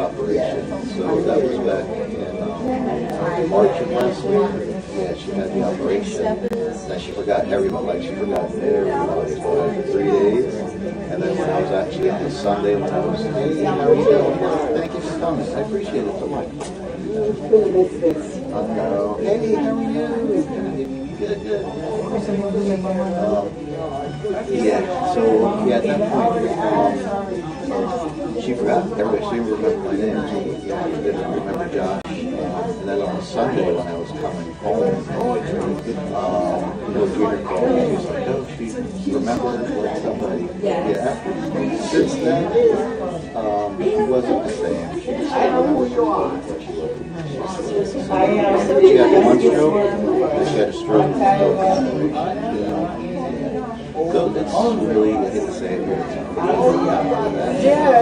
operation. So that was back in March of last week. Yeah, she had the operation. Then she forgot everyone, like she forgot everybody for 3 days. And then when I was actually on the Sunday, when I was, hey, how are you doing? Thank you for coming. I appreciate it so much. Hey, how are you? Good, good. Yeah, so at that point, she forgot everybody. She didn't remember my name. She didn't remember Josh. And then on Sunday, when I was coming home, the greeter called me. She was like, "Oh, she remembered like somebody." Yeah. Since then, she wasn't the same. She just remembered what she was. She had one stroke, and she had a stroke. So it's really, I hate to say it, but she had a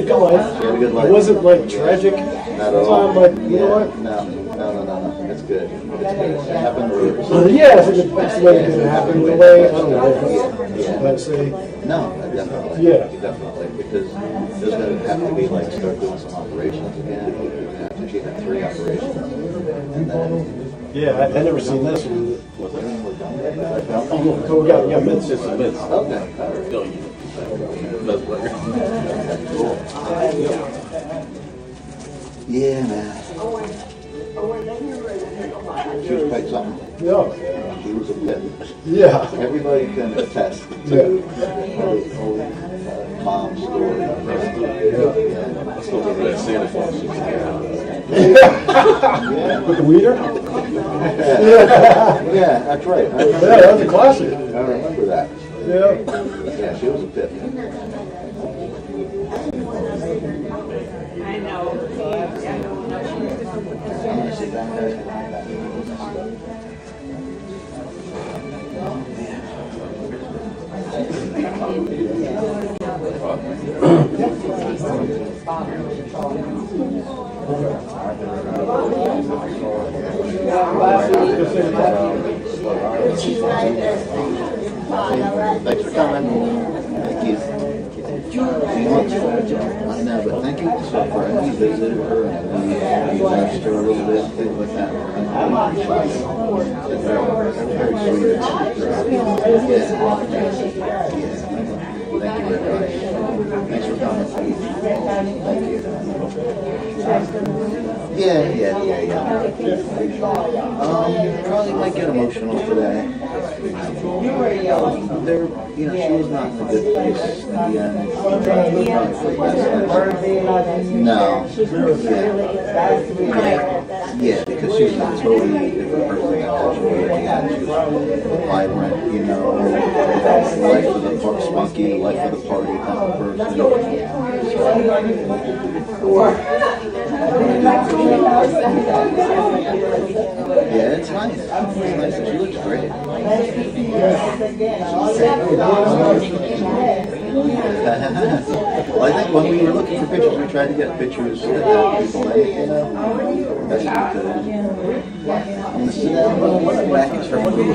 good life. She had a good life. It wasn't like tragic. Not at all. I'm like, you know what? No. It's good. It's good. It happened the way it was. Yeah, I think that's the way it could happen. The way, I don't know. I'd say. No, definitely. Yeah. Definitely. Because there's going to have to be like start doing some operations again. After she had 3 operations. And then. Yeah, I never seen this one. Was it? Oh, we got mints. Okay. Cool. Yeah, man. She was quite something. Yeah. She was a pit. Yeah. Everybody can attest to the old mom story. Yeah. With the weeder? Yeah, that's right. Yeah, that's a classic. I remember that. Yeah. Yeah, she was a pit. I know. I'm gonna sit down there. Thanks for coming. Thank you. I know, but thank you so far. We visited her and we asked her a little bit, things like that. It's very sweet. Thank you very much. Thanks for coming. Thank you. Yeah. Probably might get emotional today. There, she was not in a good place in the end. No. Yeah, because she was a totally different person than she was. She was vibrant, life of the park, spunky, life of the party kind of person. Yeah, it's nice. It's nice. She looks great. Well, I think when we were looking for pictures, we tried to get pictures that people like, That's good. I'm going to sit down and back and start moving.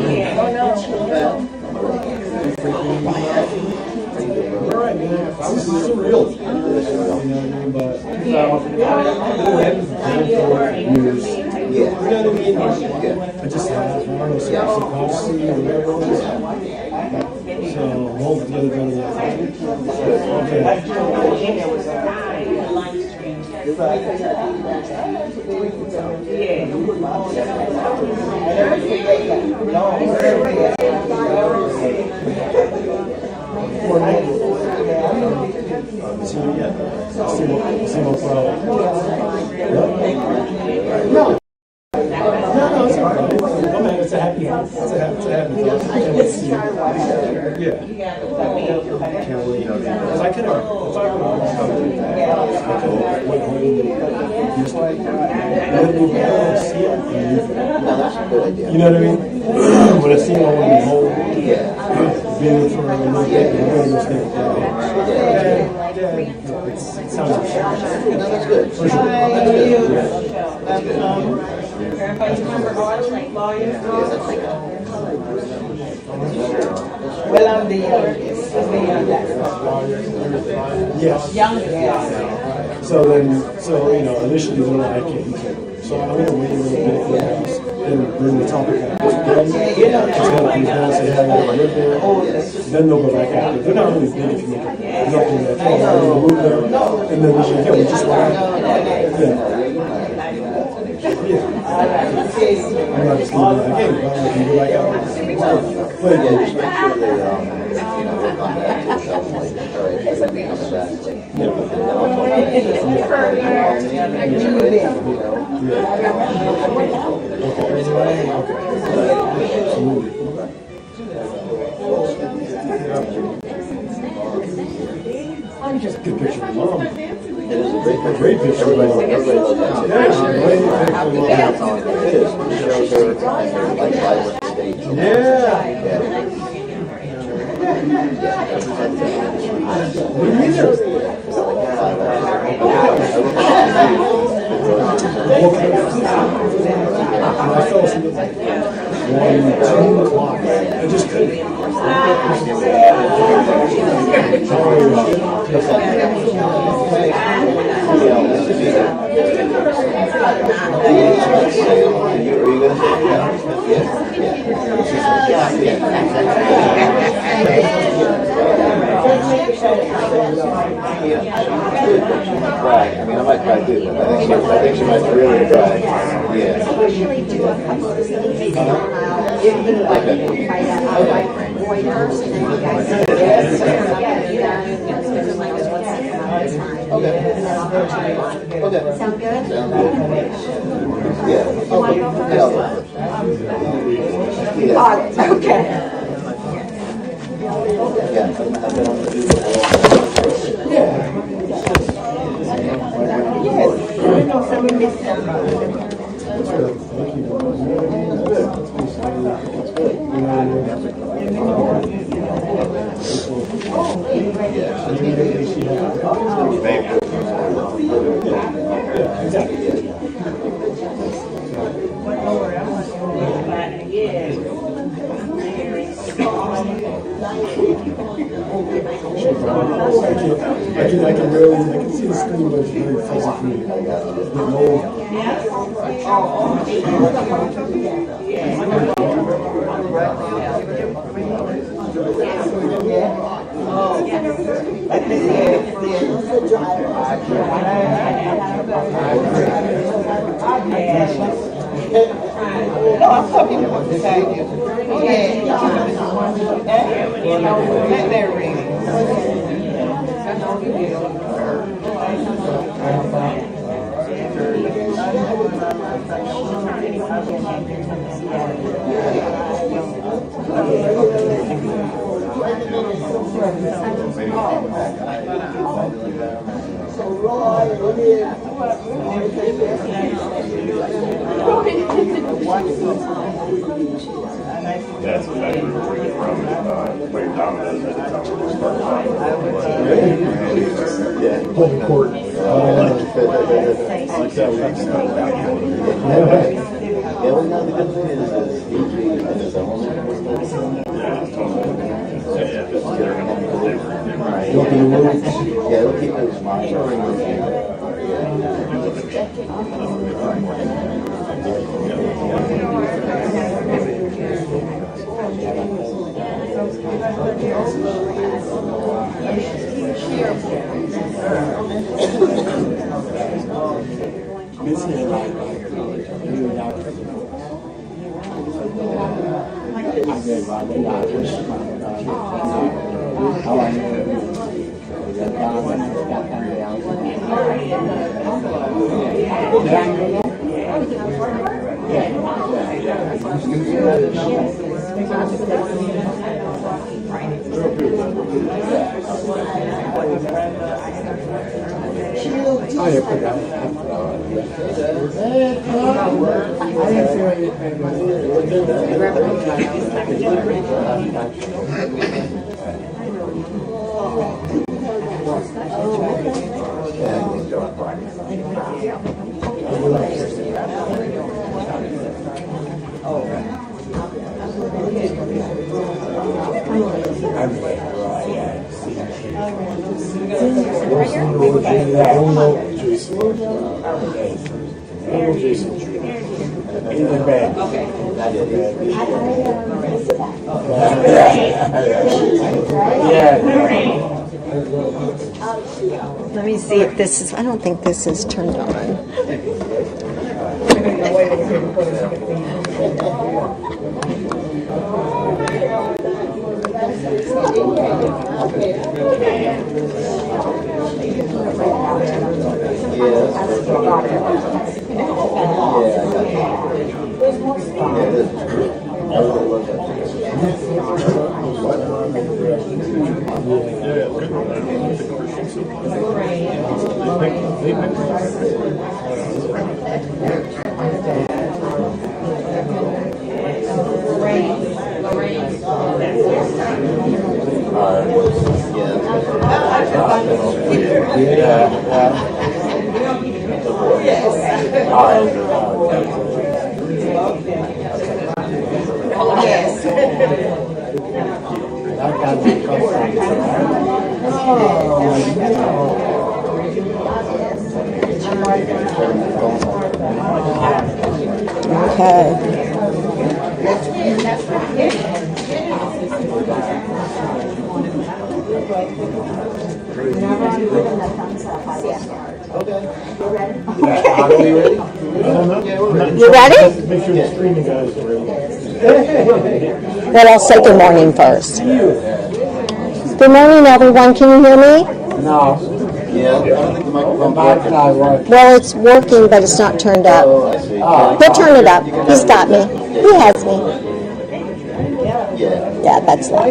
All right, man. This is surreal. Yeah. You know what I mean? I just have one of those subconsciously or whatever it is. So hold the other gun in the other. Okay. See what problem. No, it's all right. It's a happy house. It's a happy house. Yeah. Can't wait. Because I could have, if I went home, just like, move back and see it. You know what I mean? When I see it, I want to be home. Being for a little bit, I'm going to just think, it sounds like that's good. For sure. That's good. Well, I'm the youngest. yes. Youngest. So then, initially they're like, I can't eat it. So I'm going to wait a little bit at the house and bring the topic back up again. Just have these guys say, hey, I live there. Then they'll go back out. They're not really big if you make it. They're not doing that. They'll move them. And then they're like, yeah, we just went out. Yeah. Yeah. I'm not just leaving like, hey, well, I can go back out. But Yeah, just make sure they, work on that too. So, like, all right, everybody comes back. Good picture of mom. It is a great picture. Great picture. Everybody loves that picture. Yeah, she's a great picture of mom. It is. It shows her in her like vibrant state. Yeah. Me neither. I fell asleep at 1, 2 o'clock. I just couldn't. Right. I mean, I might cry too, but I think she might really cry. Yeah. Usually do a couple of things by Reuters, and then you guys can get Okay. and then I'll go to you. Okay. Sound good? Sounds good. Yeah. You want to go first? Yeah, I'll go first. Yeah. Okay. Yeah. I've been on the do I can see the screen, but it's very fuzzy for me. That's exactly where we get from. Wait, Domino's at the time when we started. Yeah. Home court. Yeah, well, no, the good thing is usually in his own. Yeah, it'll keep his mind. In the bag. Let me see if this is, I don't think this is turned on. You ready? Make sure the streaming guys are ready. Well, I'll say good morning first. Good morning, everyone. Can you hear me? No. Yeah, I don't think the microphone's working. Well, it's working, but it's not turned up. Oh, I see. He'll turn it up. He's got me. He has me. Yeah. Yeah, that's that.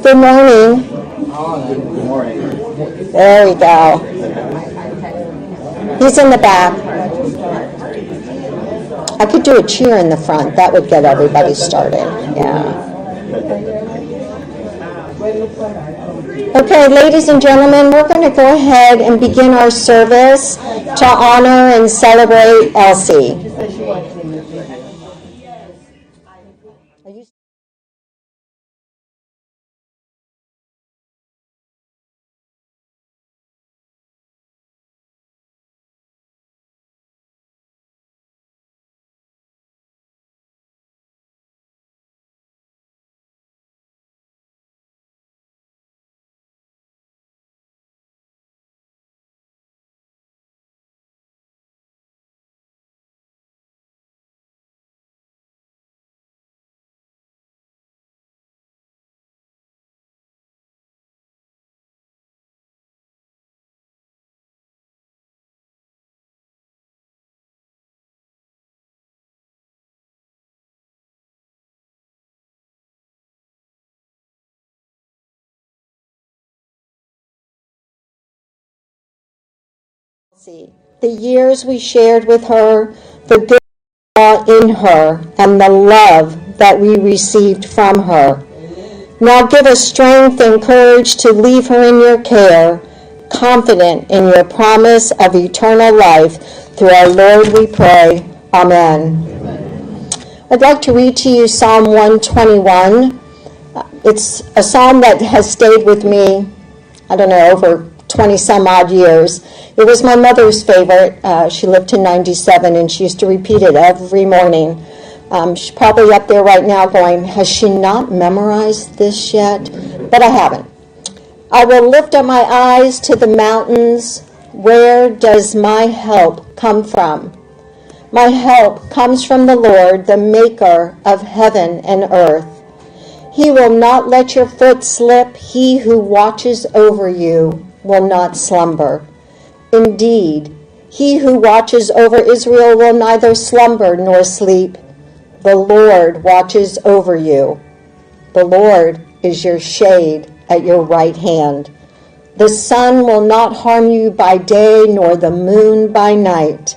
Good morning. Good morning. There we go. He's in the back. I could do a cheer in the front. That would get everybody started. Yeah. Okay, ladies and gentlemen, we're going to go ahead and begin our service to honor and celebrate Elsie. The years we shared with her, the good in her, and the love that we received from her. Now give us strength and courage to leave her in your care, confident in your promise of eternal life. Through our Lord we pray. Amen. I'd like to read to you Psalm 121. It's a psalm that has stayed with me, over 20 some odd years. It was my mother's favorite. She lived to 97 and she used to repeat it every morning. She's probably up there right now going, has she not memorized this yet? But I haven't. I will lift up my eyes to the mountains. Where does my help come from? My help comes from the Lord, the maker of heaven and earth. He will not let your foot slip. He who watches over you will not slumber. Indeed, he who watches over Israel will neither slumber nor sleep. The Lord watches over you. The Lord is your shade at your right hand. The sun will not harm you by day, nor the moon by night.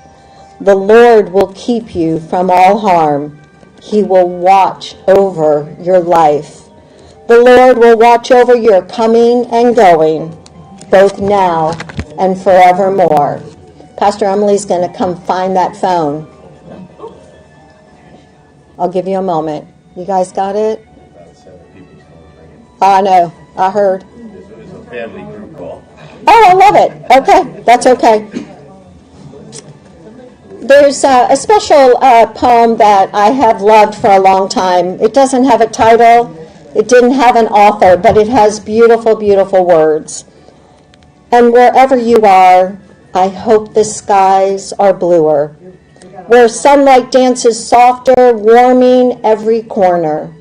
The Lord will keep you from all harm. He will watch over your life. The Lord will watch over your coming and going, both now and forevermore. Pastor Emily's going to come find that phone. I'll give you a moment. You guys got it? About 7 people's phone ringing. I know. I heard. It's a family group call. Oh, I love it. Okay, that's okay. There's a special poem that I have loved for a long time. It doesn't have a title. It didn't have an author, but it has beautiful, beautiful words. And wherever you are, I hope the skies are bluer, where sunlight dances softer, warming every corner.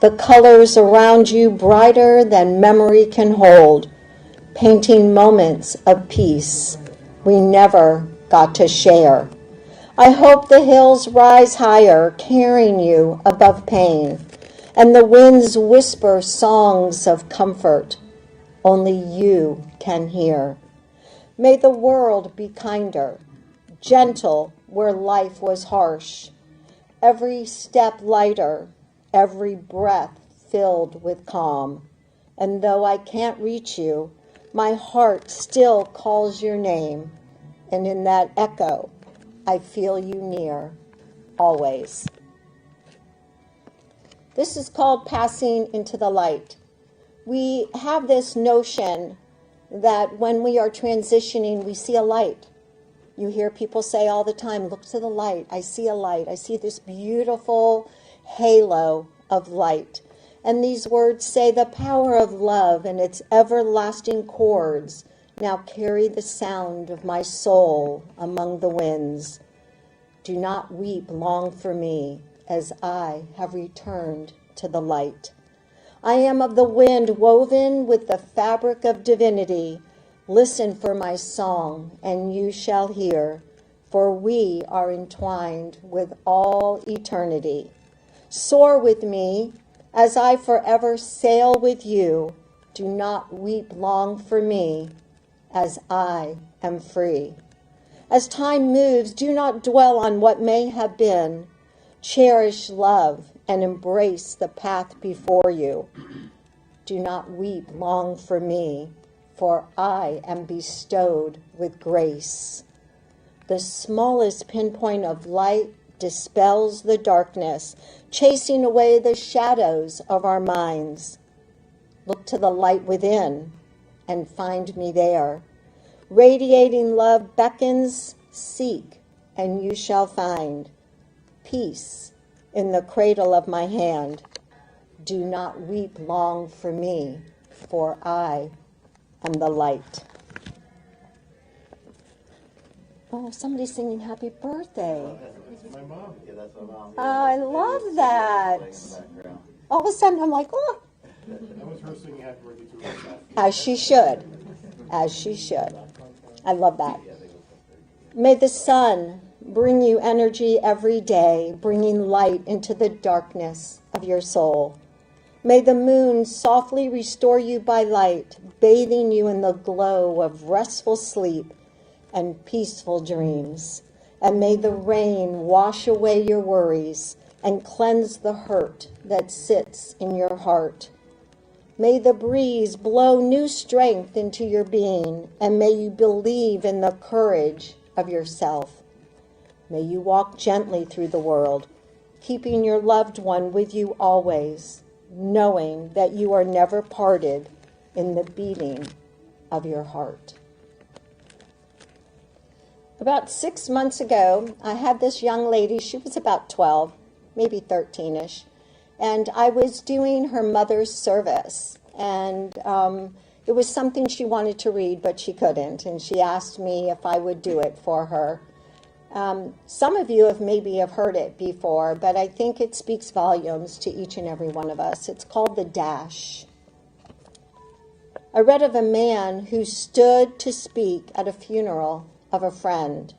The colors around you brighter than memory can hold, painting moments of peace we never got to share. I hope the hills rise higher, carrying you above pain, and the winds whisper songs of comfort only you can hear. May the world be kinder, gentle where life was harsh, every step lighter, every breath filled with calm. And though I can't reach you, my heart still calls your name, and in that echo, I feel you near, always. This is called passing into the light. We have this notion that when we are transitioning, we see a light. You hear people say all the time, look to the light. I see a light. I see this beautiful halo of light. And these words say the power of love and its everlasting chords now carry the sound of my soul among the winds. Do not weep long for me, as I have returned to the light. I am of the wind woven with the fabric of divinity. Listen for my song, and you shall hear, for we are entwined with all eternity. Soar with me, as I forever sail with you. Do not weep long for me, as I am free. As time moves, do not dwell on what may have been. Cherish love and embrace the path before you. Do not weep long for me, for I am bestowed with grace. The smallest pinpoint of light dispels the darkness, chasing away the shadows of our minds. Look to the light within and find me there. Radiating love beckons, seek, and you shall find peace in the cradle of my hand. Do not weep long for me, for I am the light. Oh, somebody's singing happy birthday. My mom. Yeah, that's my mom. Oh, I love that. All of a sudden, I'm like, oh. That was her singing happy birthday to herself. As she should. As she should. I love that. May the sun bring you energy every day, bringing light into the darkness of your soul. May the moon softly restore you by light, bathing you in the glow of restful sleep and peaceful dreams. And may the rain wash away your worries and cleanse the hurt that sits in your heart. May the breeze blow new strength into your being, and may you believe in the courage of yourself. May you walk gently through the world, keeping your loved one with you always, knowing that you are never parted in the beating of your heart. About 6 months ago, I had this young lady. She was about 12, maybe 13-ish. And I was doing her mother's service, and it was something she wanted to read, but she couldn't, and she asked me if I would do it for her. Some of you have heard it before, but I think it speaks volumes to each and every one of us. It's called The Dash. I read of a man who stood to speak at a funeral of a friend.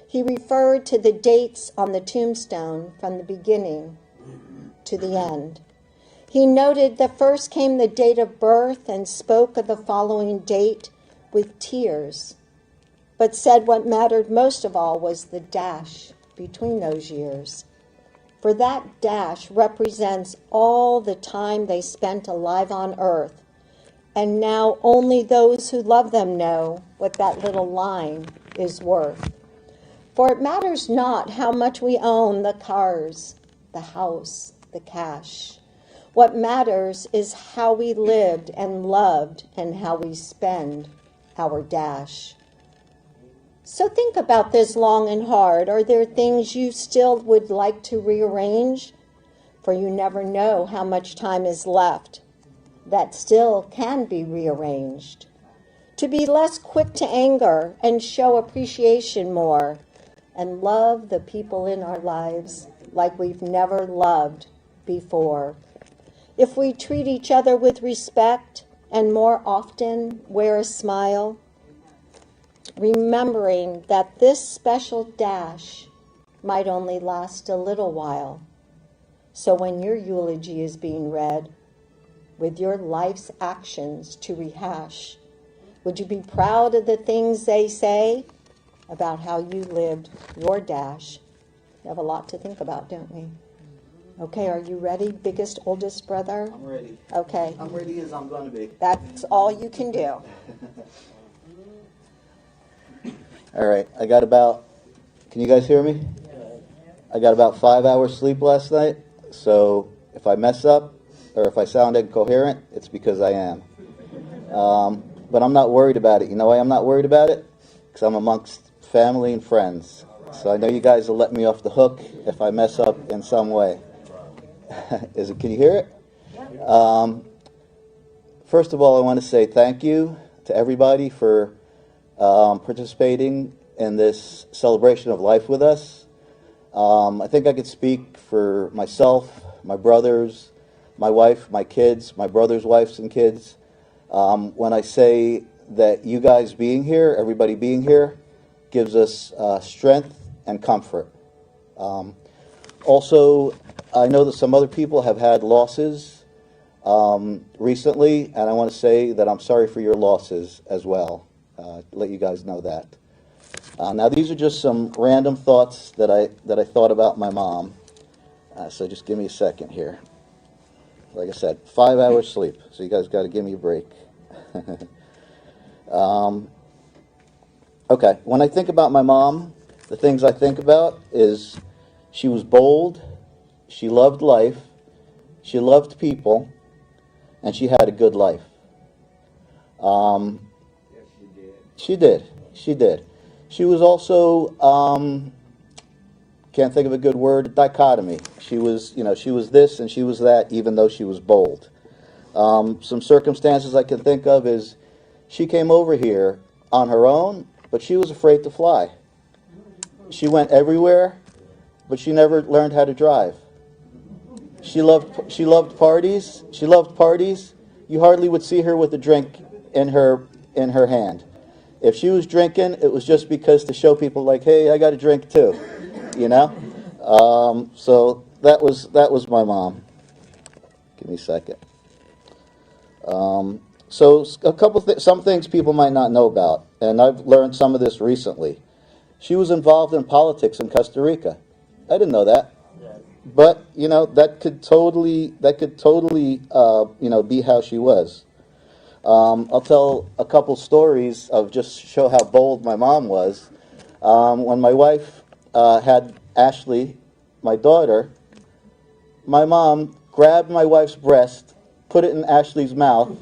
He referred to the dates on the tombstone from the beginning to the end. He noted that first came the date of birth and spoke of the following date with tears, but said what mattered most of all was the dash between those years. For that dash represents all the time they spent alive on earth, and now only those who love them know what that little line is worth. For it matters not how much we own, the cars, the house, the cash. What matters is how we lived and loved and how we spend our dash. So think about this long and hard. Are there things you still would like to rearrange? For you never know how much time is left that still can be rearranged. To be less quick to anger and show appreciation more, and love the people in our lives like we've never loved before. If we treat each other with respect and more often wear a smile, remembering that this special dash might only last a little while. So when your eulogy is being read, with your life's actions to rehash, would you be proud of the things they say about how you lived your dash? We have a lot to think about, don't we? Okay, are you ready, biggest, oldest brother? I'm ready. Okay. I'm ready as I'm going to be. That's all you can do. All right, I got about, can you guys hear me? I got about 5 hours sleep last night, so if I mess up or if I sound incoherent, it's because I am. But I'm not worried about it. You know why I'm not worried about it? Because I'm amongst family and friends. So I know you guys will let me off the hook if I mess up in some way. Can you hear it? First of all, I want to say thank you to everybody for participating in this celebration of life with us. I think I could speak for myself, my brothers, my wife, my kids, my brother's wives and kids, when I say that you guys being here, everybody being here, gives us strength and comfort. Also, I know that some other people have had losses recently, and I want to say that I'm sorry for your losses as well. Let you guys know that. Now, these are just some random thoughts that I thought about my mom. So just give me a second here. Like I said, 5 hours sleep, so you guys got to give me a break. Okay, when I think about my mom, the things I think about is she was bold, she loved life, she loved people, and she had a good life. She did. She was also, can't think of a good word, dichotomy. She was this and she was that, even though she was bold. Some circumstances I can think of is she came over here on her own, but she was afraid to fly. She went everywhere, but she never learned how to drive. She loved parties. She loved parties. You hardly would see her with a drink in her hand. If she was drinking, it was just because to show people, like, hey, I got a drink too, you know. So that was my mom. Give me a second. So some things people might not know about, and I've learned some of this recently. She was involved in politics in Costa Rica. I didn't know that, but that could totally be how she was. I'll tell a couple stories of just show how bold my mom was. When my wife had Ashley, my daughter, my mom grabbed my wife's breast, put it in Ashley's mouth,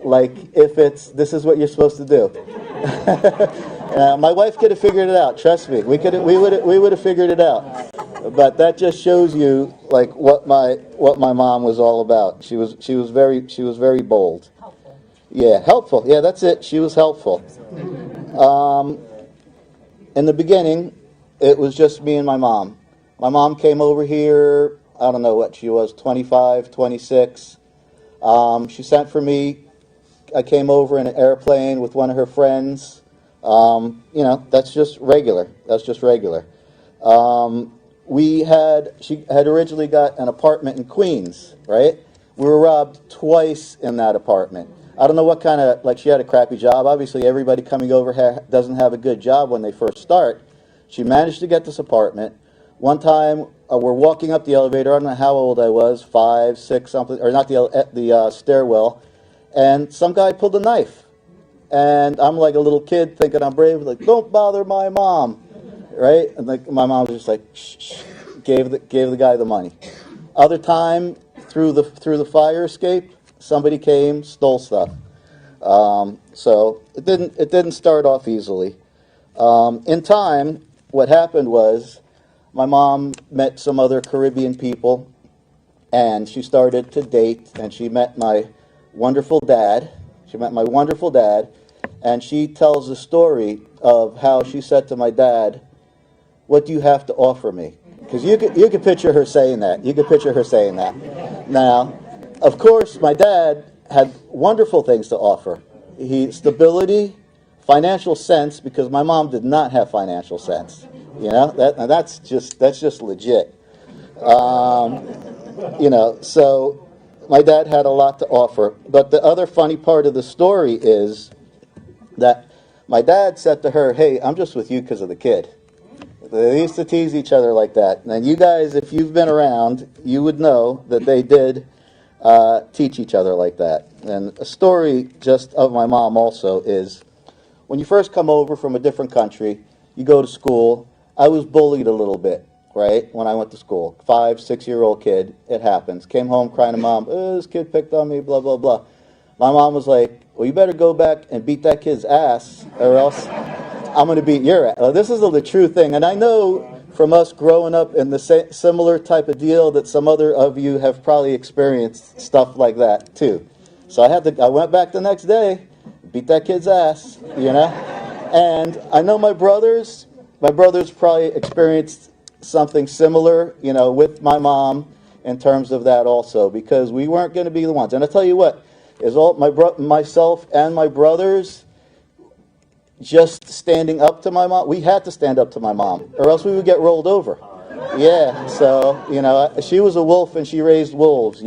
like this is what you're supposed to do. My wife could have figured it out. Trust me, we would have figured it out. But that just shows you like what my mom was all about. She was very bold. Yeah, helpful. Yeah, that's it. She was helpful. In the beginning, it was just me and my mom. My mom came over here, I don't know what she was, 25, 26. She sent for me. I came over in an airplane with one of her friends. That's just regular. She had originally got an apartment in Queens, right? We were robbed twice in that apartment. I don't know what kind of, she had a crappy job. Obviously, everybody coming over doesn't have a good job when they first start. She managed to get this apartment. One time, we're walking up the elevator. I don't know how old I was, 5, 6, something, or not the stairwell, and some guy pulled a knife. And I'm like a little kid thinking I'm brave, like, don't bother my mom, right? And my mom was just like, shh, shh, gave the guy the money. Other time, through the fire escape, somebody came, stole stuff. So it didn't start off easily. In time, what happened was my mom met some other Caribbean people, and she started to date, and she met my wonderful dad. She met my wonderful dad, and she tells the story of how she said to my dad, "What do you have to offer me?" Because you could picture her saying that. You could picture her saying that. Now, of course, my dad had wonderful things to offer. Stability, financial sense, because my mom did not have financial sense. That's just legit. So my dad had a lot to offer. But the other funny part of the story is that my dad said to her, "Hey, I'm just with you because of the kid." They used to tease each other like that. And you guys, if you've been around, you would know that they did teach each other like that. And a story just of my mom also is, when you first come over from a different country, you go to school. I was bullied a little bit, right, when I went to school. 5, 6-year-old kid, it happens. Came home crying to mom, this kid picked on me, blah, blah, blah. My mom was like, well, you better go back and beat that kid's ass, or else I'm going to beat your ass. Well, this is the true thing. And I know from us growing up in the similar type of deal that some other of you have probably experienced stuff like that too. So I went back the next day, beat that kid's ass, And I know my brothers probably experienced something similar, with my mom in terms of that also, because we weren't going to be the ones. And I tell you what, is all myself and my brothers just standing up to my mom. We had to stand up to my mom, or else we would get rolled over. Yeah, so she was a wolf and she raised wolves.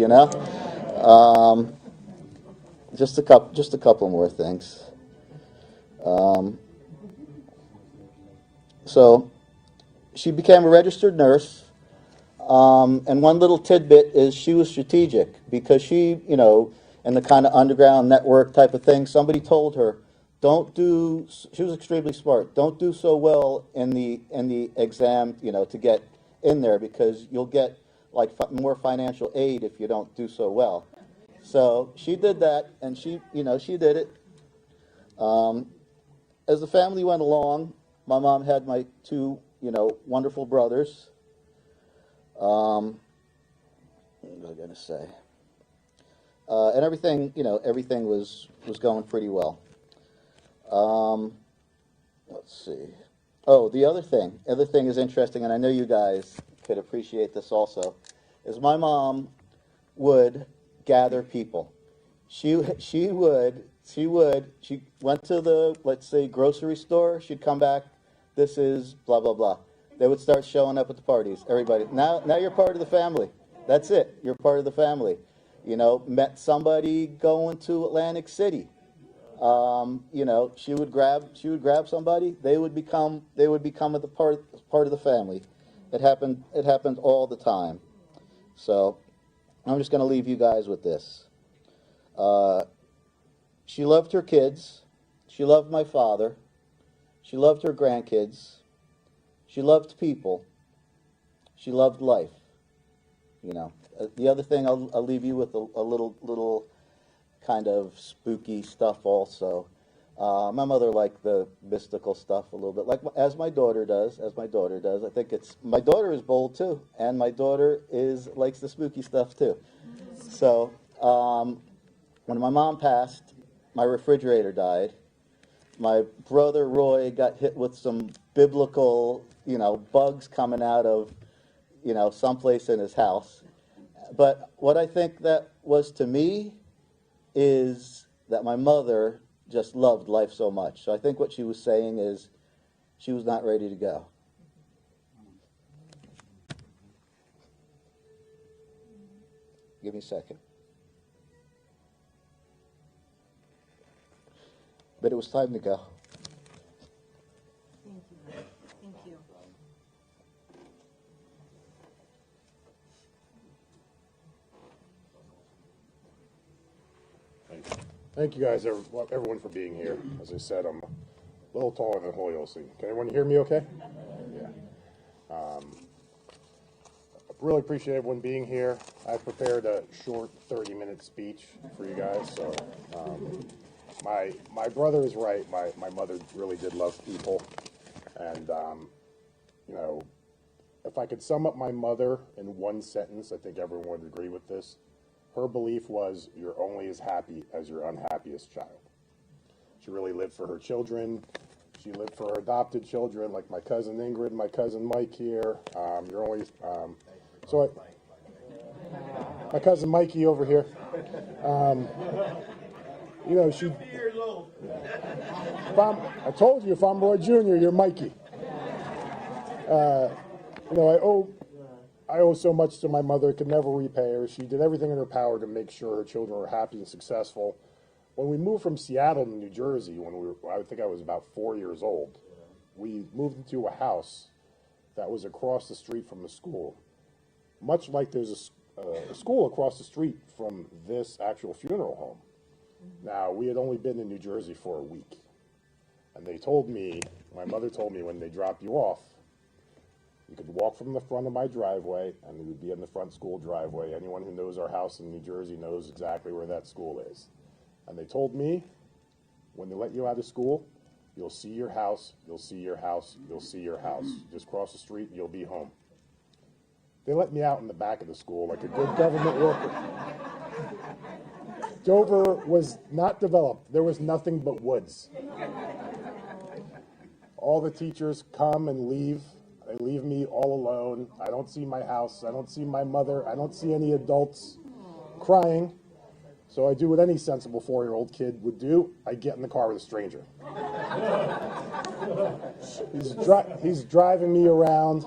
Just a couple more things. So she became a registered nurse, and one little tidbit is she was strategic because she, in the kind of underground network type of thing, somebody told her, she was extremely smart, don't do so well in the exam, to get in there, because you'll get like more financial aid if you don't do so well. So she did that, and she did it. As the family went along, my mom had my 2, wonderful brothers. What was I going to say? And everything was going pretty well. Let's see. Oh, the other thing is interesting, and I know you guys could appreciate this also, is my mom would gather people. She went to the, let's say, grocery store. She'd come back. This is blah, blah, blah. They would start showing up at the parties. Everybody, now you're part of the family. That's it. You're part of the family. Met somebody going to Atlantic City. She would grab somebody. They would become a part of the family. It happened all the time. So I'm just going to leave you guys with this. She loved her kids. She loved my father. She loved her grandkids. She loved people. She loved life. The other thing I'll leave you with a little kind of spooky stuff also. My mother liked the mystical stuff a little bit, like as my daughter does. I think my daughter is bold too, and my daughter likes the spooky stuff too. So when my mom passed, my refrigerator died. My brother Roy got hit with some biblical, bugs coming out of, someplace in his house. But what I think that was to me is that my mother just loved life so much. So I think what she was saying is she was not ready to go. Give me a second. But it was time to go. Thank you. Thank you guys, everyone, for being here. As I said, I'm a little taller than Holy Elsie. Can everyone hear me okay? Yeah. I really appreciate everyone being here. I prepared a short 30-minute speech for you guys, so my brother is right. My mother really did love people, and you know, if I could sum up my mother in one sentence, I think everyone would agree with this. Her belief was you're only as happy as your unhappiest child. She really lived for her children. She lived for her adopted children, like my cousin Ingrid, my cousin Mike here. You're only my cousin Mikey over here. You know, I told you, if I'm Roy Jr., you're Mikey. You know, I owe so much to my mother. I could never repay her. She did everything in her power to make sure her children were happy and successful. When we moved from Seattle to New Jersey, I think I was about 4 years old, we moved into a house that was across the street from the school. Much like there's a school across the street from this actual funeral home. Now, we had only been in New Jersey for a week. And they told me, my mother told me when they dropped you off, you could walk from the front of my driveway, and it would be in the front school driveway. Anyone who knows our house in New Jersey knows exactly where that school is. And they told me, when they let you out of school, you'll see your house, you'll see your house, you'll see your house. Just cross the street and you'll be home. They let me out in the back of the school like a good government worker. Dover was not developed. There was nothing but woods. All the teachers come and leave. They leave me all alone. I don't see my house. I don't see my mother. I don't see any adults crying. So I do what any sensible 4-year-old kid would do. I get in the car with a stranger. He's driving me around.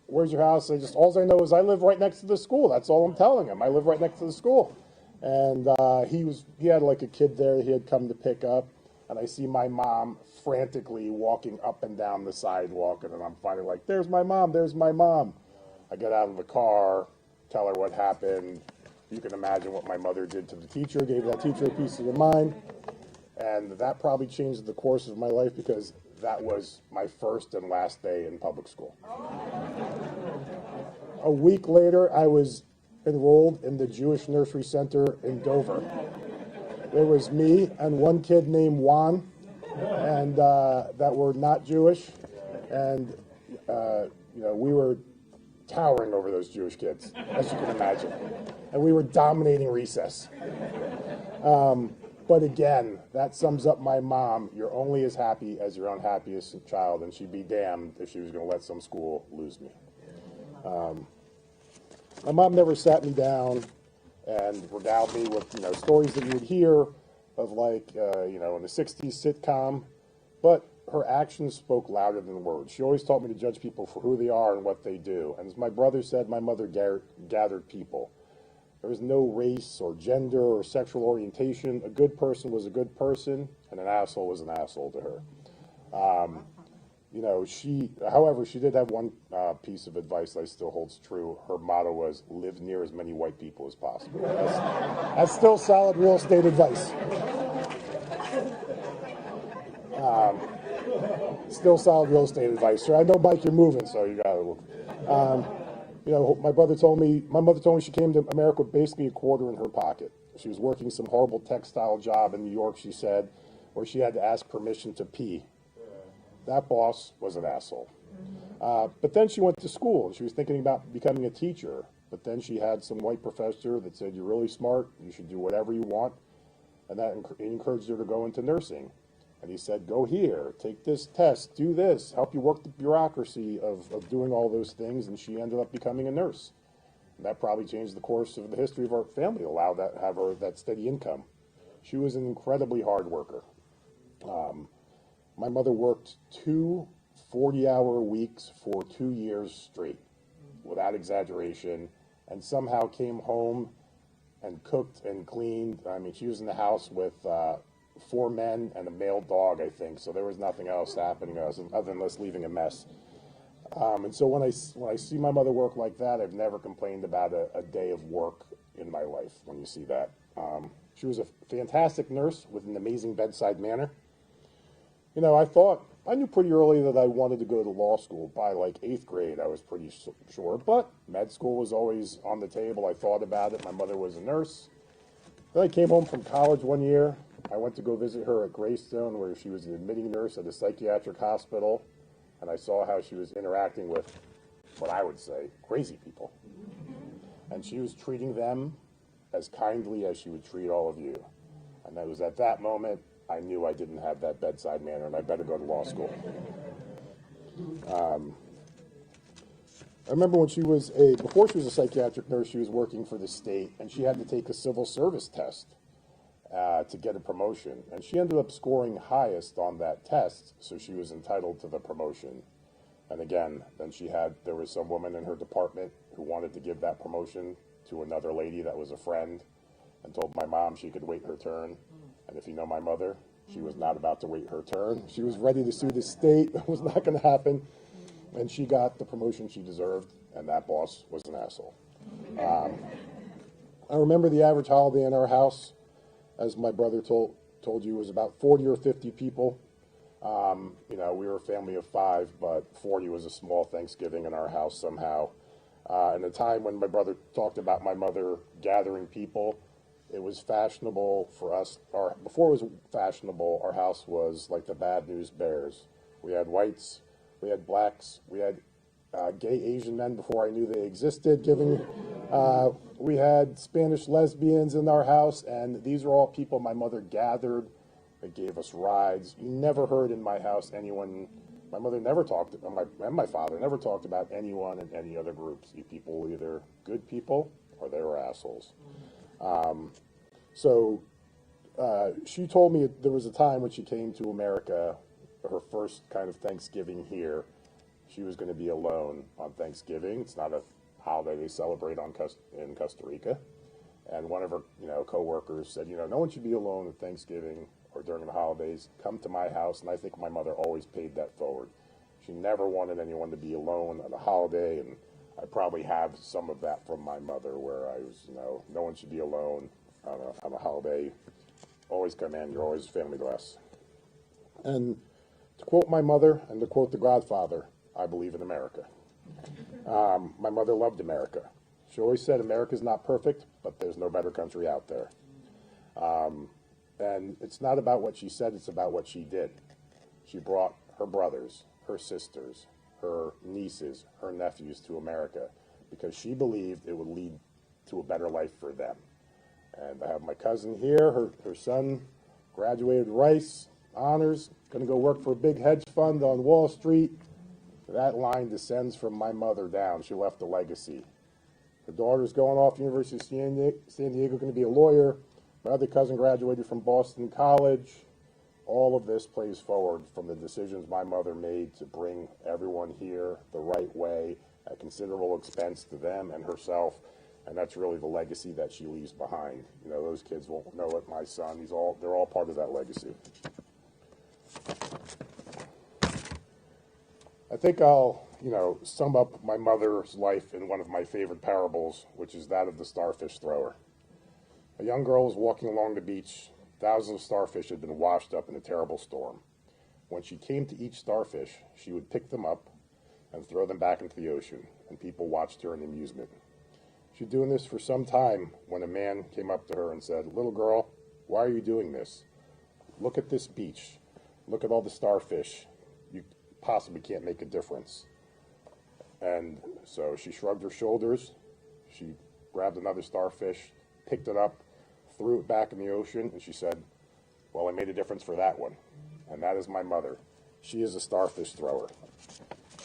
Where's your house? All I know is I live right next to the school. That's all I'm telling him. I live right next to the school. And he had like a kid there he had come to pick up. And I see my mom frantically walking up and down the sidewalk, and I'm finally like, there's my mom, there's my mom. I get out of the car, tell her what happened. You can imagine what my mother did to the teacher, gave that teacher a piece of her mind. And that probably changed the course of my life because that was my first and last day in public school. A week later, I was enrolled in the Jewish Nursery Center in Dover. There was me and one kid named Juan, and that were not Jewish, and you know, we were towering over those Jewish kids, as you can imagine, and we were dominating recess. But again, that sums up my mom. You're only as happy as your unhappiest child, and she'd be damned if she was going to let some school lose me. My mom never sat me down and regaled me with, you know, stories that you would hear of, like, you know, in the 60s sitcom, but her actions spoke louder than words. She always taught me to judge people for who they are and what they do. And as my brother said, my mother gathered people. There was no race or gender or sexual orientation. A good person was a good person, and an asshole was an asshole to her. You know, however, she did have one piece of advice that still holds true. Her motto was, live near as many white people as possible. That's still solid real estate advice. Still solid real estate advice. So I know, Mike, you're moving, so you got to. You know, my mother told me she came to America with basically a quarter in her pocket. She was working some horrible textile job in New York, she said, where she had to ask permission to pee. That boss was an asshole. But then she went to school, and she was thinking about becoming a teacher. But then she had some white professor that said, you're really smart, you should do whatever you want. And that encouraged her to go into nursing. And he said, go here, take this test, do this, help you work the bureaucracy of doing all those things. And she ended up becoming a nurse. And that probably changed the course of the history of our family, allowed that have her that steady income. She was an incredibly hard worker. My mother worked 2 40-hour weeks for 2 years straight, without exaggeration, and somehow came home and cooked and cleaned. I mean, she was in the house with 4 men and a male dog, I think, so there was nothing else happening other than us leaving a mess. And so when I see my mother work like that, I've never complained about a day of work in my life when you see that. She was a fantastic nurse with an amazing bedside manner. You know, I knew pretty early that I wanted to go to law school. By like 8th grade, I was pretty sure, but med school was always on the table. I thought about it. My mother was a nurse. Then I came home from college one year, I went to go visit her at Greystone, where she was an admitting nurse at a psychiatric hospital, and I saw how she was interacting with what I would say crazy people. And she was treating them as kindly as she would treat all of you. And it was at that moment I knew I didn't have that bedside manner, and I better go to law school. I remember when before she was a psychiatric nurse, she was working for the state, and she had to take a civil service test to get a promotion. And she ended up scoring highest on that test, so she was entitled to the promotion. And again, then there was some woman in her department who wanted to give that promotion to another lady that was a friend, and told my mom she could wait her turn. And if you know my mother, she was not about to wait her turn. She was ready to sue the state. That was not going to happen. And she got the promotion she deserved, and that boss was an asshole. I remember the average holiday in our house, as my brother told you, was about 40 or 50 people. We were a family of 5, but 40 was a small Thanksgiving in our house somehow. And the time when my brother talked about my mother gathering people, it was fashionable for us, or before it was fashionable, our house was like the Bad News Bears. We had whites, we had blacks, we had gay Asian men before I knew they existed, we had Spanish lesbians in our house, and these are all people my mother gathered. They gave us rides. You never heard in my house anyone, my mother never talked, and my father never talked about anyone in any other groups. You people were either good people or they were assholes. She told me there was a time when she came to America, her first kind of Thanksgiving here, she was going to be alone on Thanksgiving. It's not a holiday they celebrate in Costa Rica. And one of her, coworkers said, no one should be alone at Thanksgiving or during the holidays. Come to my house. And I think my mother always paid that forward. She never wanted anyone to be alone on a holiday, and I probably have some of that from my mother, where I was, no one should be alone on a holiday. Always come in. You're always family to us. And to quote my mother and to quote The Godfather, I believe in America. My mother loved America. She always said, America's not perfect, but there's no better country out there. And it's not about what she said, it's about what she did. She brought her brothers, her sisters, her nieces, her nephews to America because she believed it would lead to a better life for them. And I have my cousin here, her son graduated Rice, honors, going to go work for a big hedge fund on Wall Street. That line descends from my mother down. She left a legacy. Her daughter's going off to University of San Diego, going to be a lawyer. My other cousin graduated from Boston College. All of this plays forward from the decisions my mother made to bring everyone here the right way at considerable expense to them and herself. And that's really the legacy that she leaves behind. Those kids won't know it. My son, they're all part of that legacy. I think I'll, sum up my mother's life in one of my favorite parables, which is that of the starfish thrower. A young girl was walking along the beach. Thousands of starfish had been washed up in a terrible storm. When she came to each starfish, she would pick them up and throw them back into the ocean, and people watched her in amusement. She was doing this for some time when a man came up to her and said, "Little girl, why are you doing this? Look at this beach. Look at all the starfish. You possibly can't make a difference." And so she shrugged her shoulders. She grabbed another starfish, picked it up, threw it back in the ocean, and she said, "Well, I made a difference for that one." And that is my mother. She is a starfish thrower.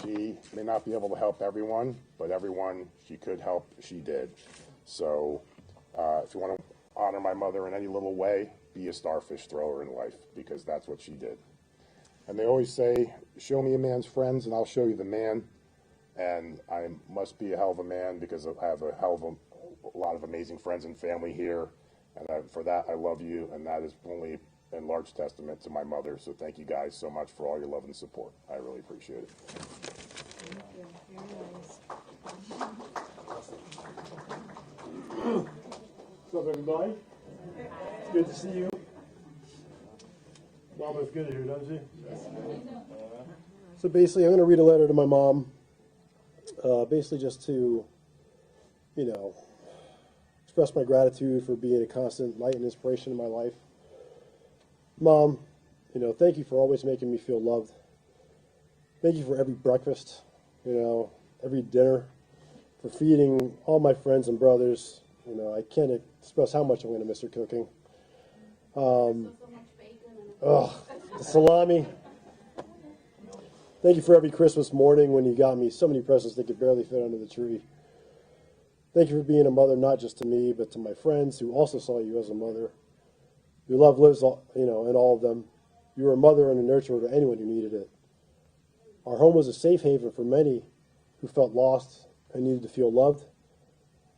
She may not be able to help everyone, but everyone she could help, she did. So if you want to honor my mother in any little way, be a starfish thrower in life, because that's what she did. And they always say, show me a man's friends and I'll show you the man. And I must be a hell of a man because I have a lot of amazing friends and family here. And for that, I love you. And that is only in large testament to my mother. So thank you guys so much for all your love and support. I really appreciate it. Thank you. Very nice. What's up, everybody? It's good to see you. Mom looks good here, doesn't she? So basically, I'm going to read a letter to my mom. Basically just to, express my gratitude for being a constant light and inspiration in my life. Mom, thank you for always making me feel loved. Thank you for every breakfast, every dinner, for feeding all my friends and brothers. I can't express how much I'm going to miss your cooking. The salami. Thank you for every Christmas morning when you got me so many presents that could barely fit under the tree. Thank you for being a mother, not just to me, but to my friends who also saw you as a mother. Your love lives, in all of them. You were a mother and a nurturer to anyone who needed it. Our home was a safe haven for many who felt lost and needed to feel loved.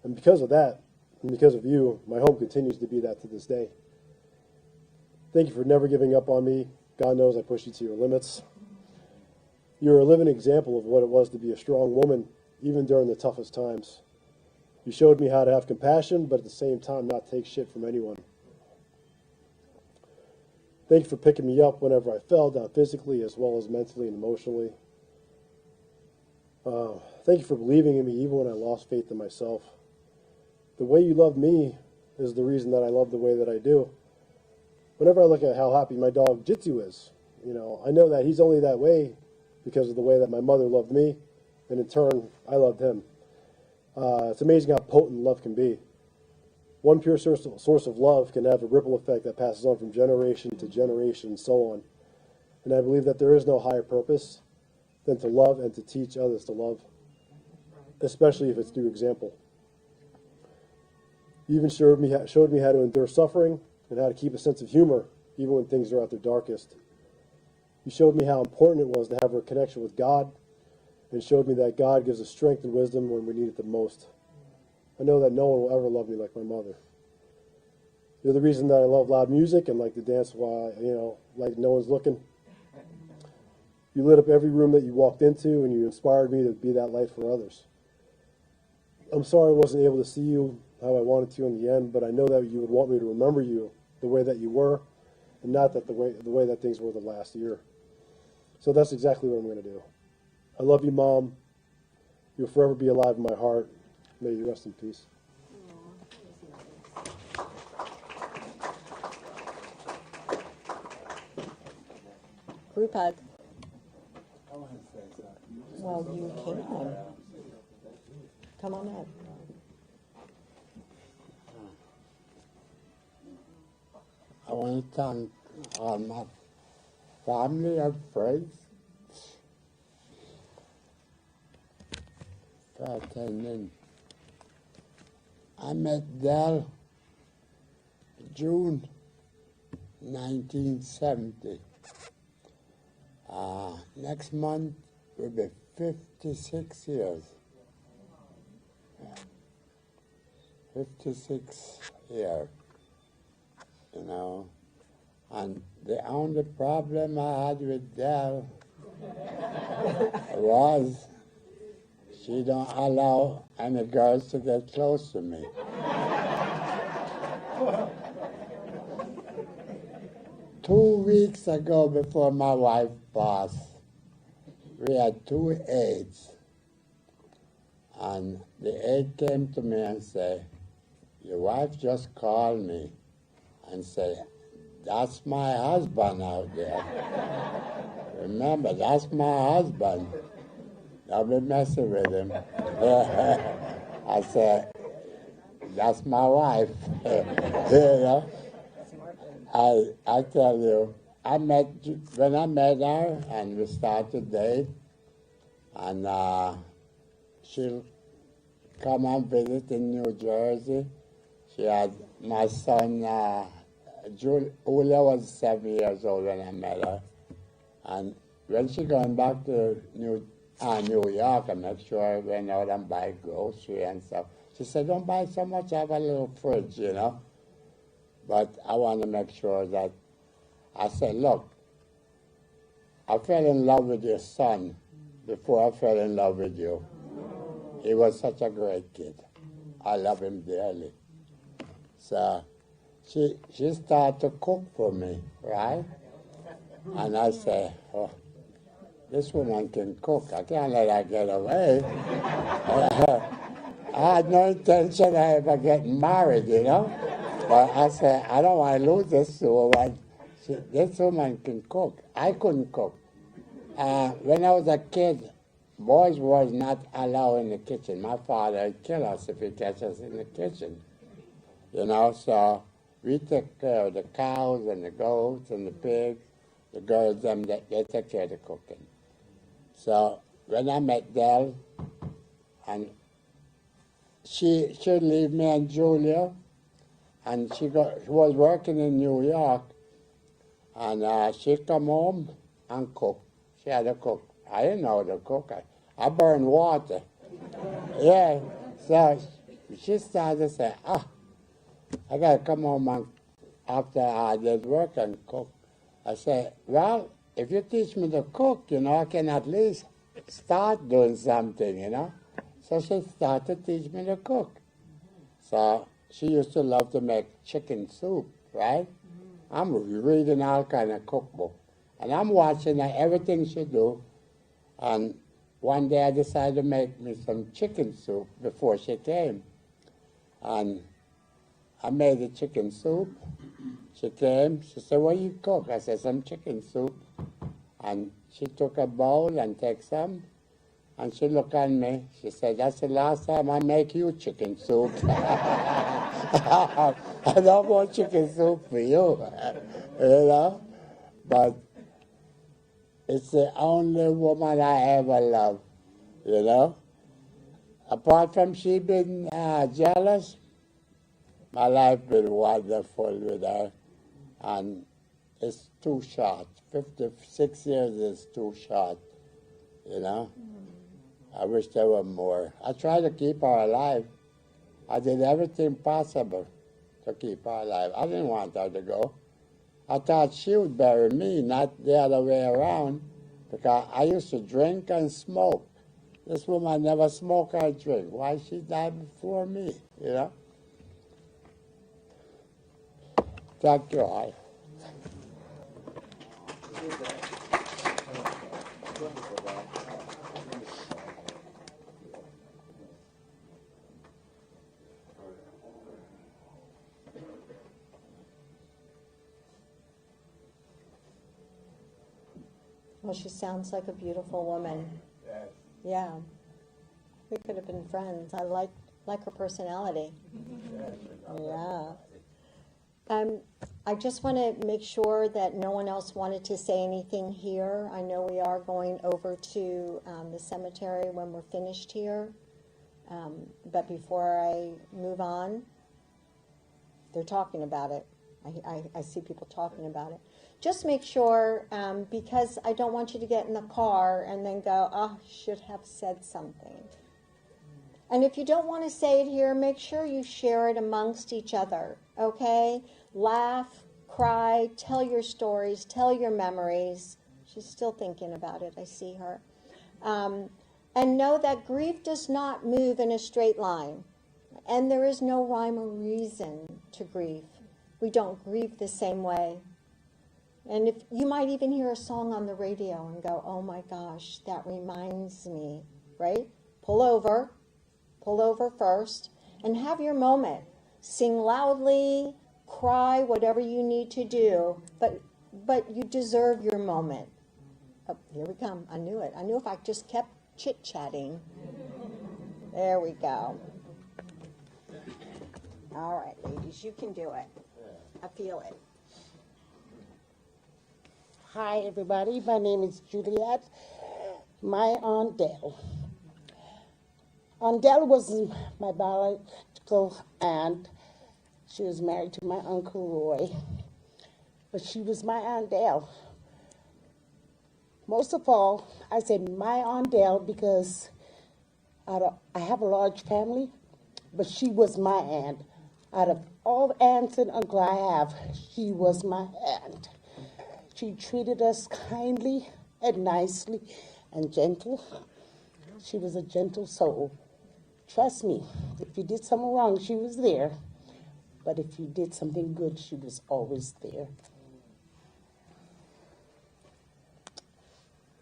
And because of that, and because of you, my home continues to be that to this day. Thank you for never giving up on me. God knows I pushed you to your limits. You're a living example of what it was to be a strong woman, even during the toughest times. You showed me how to have compassion, but at the same time not take shit from anyone. Thank you for picking me up whenever I fell down physically as well as mentally and emotionally. Thank you for believing in me even when I lost faith in myself. The way you love me is the reason that I love the way that I do. Whenever I look at how happy my dog Jitsu is, I know that he's only that way because of the way that my mother loved me, and in turn, I loved him. It's amazing how potent love can be. One pure source of love can have a ripple effect that passes on from generation to generation and so on. And I believe that there is no higher purpose than to love and to teach others to love, especially if it's through example. You even showed me how to endure suffering and how to keep a sense of humor even when things are at their darkest. You showed me how important it was to have a connection with God, and showed me that God gives us strength and wisdom when we need it the most. I know that no one will ever love me like my mother. You're the reason that I love loud music and like to dance while, like no one's looking. You lit up every room that you walked into, and you inspired me to be that light for others. I'm sorry I wasn't able to see you how I wanted to in the end, but I know that you would want me to remember you the way that you were, and not that the way that things were the last year. So that's exactly what I'm going to do. I love you, Mom. You'll forever be alive in my heart. May you rest in peace. Group hug. Well, you can. Come on up. I want to thank all my family and friends for attending. I met Dell June 1970. Next month will be 56 years. 56 years, And the only problem I had with Dell was she don't allow any girls to get close to me. 2 weeks ago, before my wife passed, we had 2 aides. And the aide came to me and said, "Your wife just called me and said, that's my husband out there. Remember, that's my husband. Don't be messing with him." I said, "That's my wife." I tell you, when I met her and we started date, and she'll come and visit in New Jersey. She had my son, Julia was 7 years old when I met her. And when she going back to New York, I make sure I went out and buy grocery and stuff. She said, "Don't buy so much, I have a little fridge, But I want to make sure that," I said, "Look, I fell in love with your son before I fell in love with you. He was such a great kid. I love him dearly." So she started to cook for me, right? And I said, "Oh, this woman can cook. I can't let her get away." I had no intention of ever getting married, But I said, I don't want to lose this woman. This woman can cook. I couldn't cook. When I was a kid, boys was not allowed in the kitchen. My father would kill us if he catch us in the kitchen. You know, so we took care of the cows and the goats and the pigs. The girls, they took care of the cooking. So when I met Dell, and she'd leave me and Julia, and she was working in New York, and she'd come home and cook. She had to cook. I didn't know how to cook. I burned water. Yeah, so she started to say, I got to come home and after I did work and cook. I said, well, if you teach me to cook, you know, I can at least start doing something, you know. So she started to teach me to cook. So she used to love to make chicken soup, right? I'm reading all kind of cookbook. And I'm watching everything she do. And one day I decided to make me some chicken soup before she came. And I made the chicken soup. She came, she said, what do you cook? I said, some chicken soup. And she took a bowl and take some. And she looked at me. She said, that's the last time I make you chicken soup. I don't want chicken soup for you, you know. But it's the only woman I ever loved, you know. Apart from she being jealous, my life been wonderful with her. And it's too short. 56 years is too short, you know. I wish there were more. I tried to keep her alive. I did everything possible to keep her alive. I didn't want her to go. I thought she would bury me, not the other way around, because I used to drink and smoke. This woman never smoked or drink. Why she died before me, you know? Thank you all. Well, she sounds like a beautiful woman. Yes. Yeah. We could have been friends. I like her personality. Yeah. I just want to make sure that no one else wanted to say anything here. I know we are going over to the cemetery when we're finished here. But before I move on, they're talking about it. I see people talking about it. Just make sure, because I don't want you to get in the car and then go, oh, should have said something. And if you don't want to say it here, make sure you share it amongst each other, okay? Laugh, cry, tell your stories, tell your memories. She's still thinking about it. I see her. And know that grief does not move in a straight line. And there is no rhyme or reason to grief. We don't grieve the same way. And if you might even hear a song on the radio and go, oh my gosh, that reminds me, right? Pull over first, and have your moment. Sing loudly, cry, whatever you need to do, but you deserve your moment. Oh, here we come. I knew it. I knew if I just kept chit-chatting. There we go. All right, ladies, you can do it. I feel it. Hi, everybody. My name is Juliet. My Aunt Dell. Aunt Dell was my biological aunt. She was married to my Uncle Roy. But she was my Aunt Dell. Most of all, I say my Aunt Dell because I have a large family, but she was my aunt. Out of all the aunts and uncles I have, she was my aunt. She treated us kindly and nicely and gentle. She was a gentle soul. Trust me, if you did something wrong, she was there. But if you did something good, she was always there.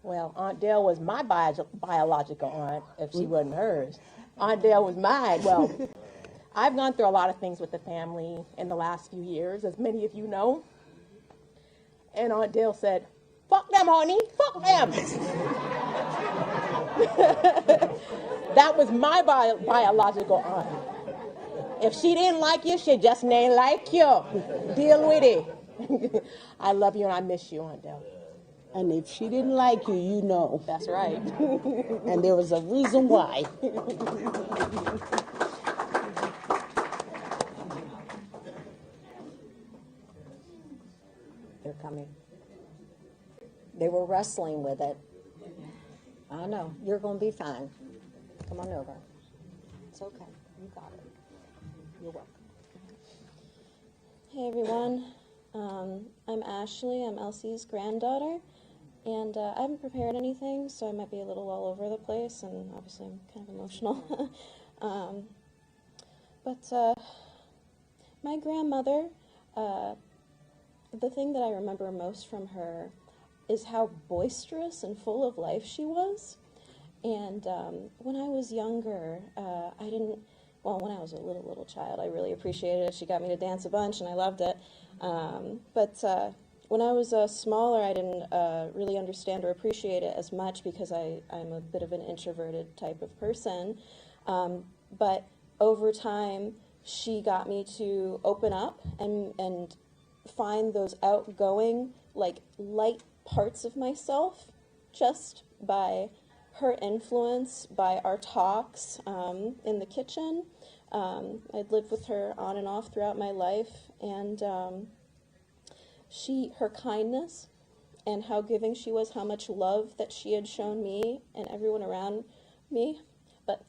Well, Aunt Dell was my biological aunt, if she wasn't hers. Aunt Dell was mine. Well, I've gone through a lot of things with the family in the last few years, as many of you know. And Aunt Dale said, fuck them, honey, fuck them. That was my biological aunt. If she didn't like you, she just ain't like you. Deal with it. I love you and I miss you, Aunt Dale. And if she didn't like you, you know. That's right. And there was a reason why. They're coming. They were wrestling with it. I know. You're going to be fine. Come on over. It's okay. You got it. You're welcome. Hey everyone, I'm Ashley. I'm Elsie's granddaughter, and I haven't prepared anything, so I might be a little all over the place, and obviously I'm kind of emotional. But my grandmother, the thing that I remember most from her is how boisterous and full of life she was. And when I was younger, when I was a little child, I really appreciated it. She got me to dance a bunch, and I loved it. But when I was smaller, I didn't really understand or appreciate it as much because I'm a bit of an introverted type of person. But over time, she got me to open up and find those outgoing, like, light parts of myself just by her influence, by our talks in the kitchen. I'd lived with her on and off throughout my life, and her kindness and how giving she was, how much love that she had shown me and everyone around me, but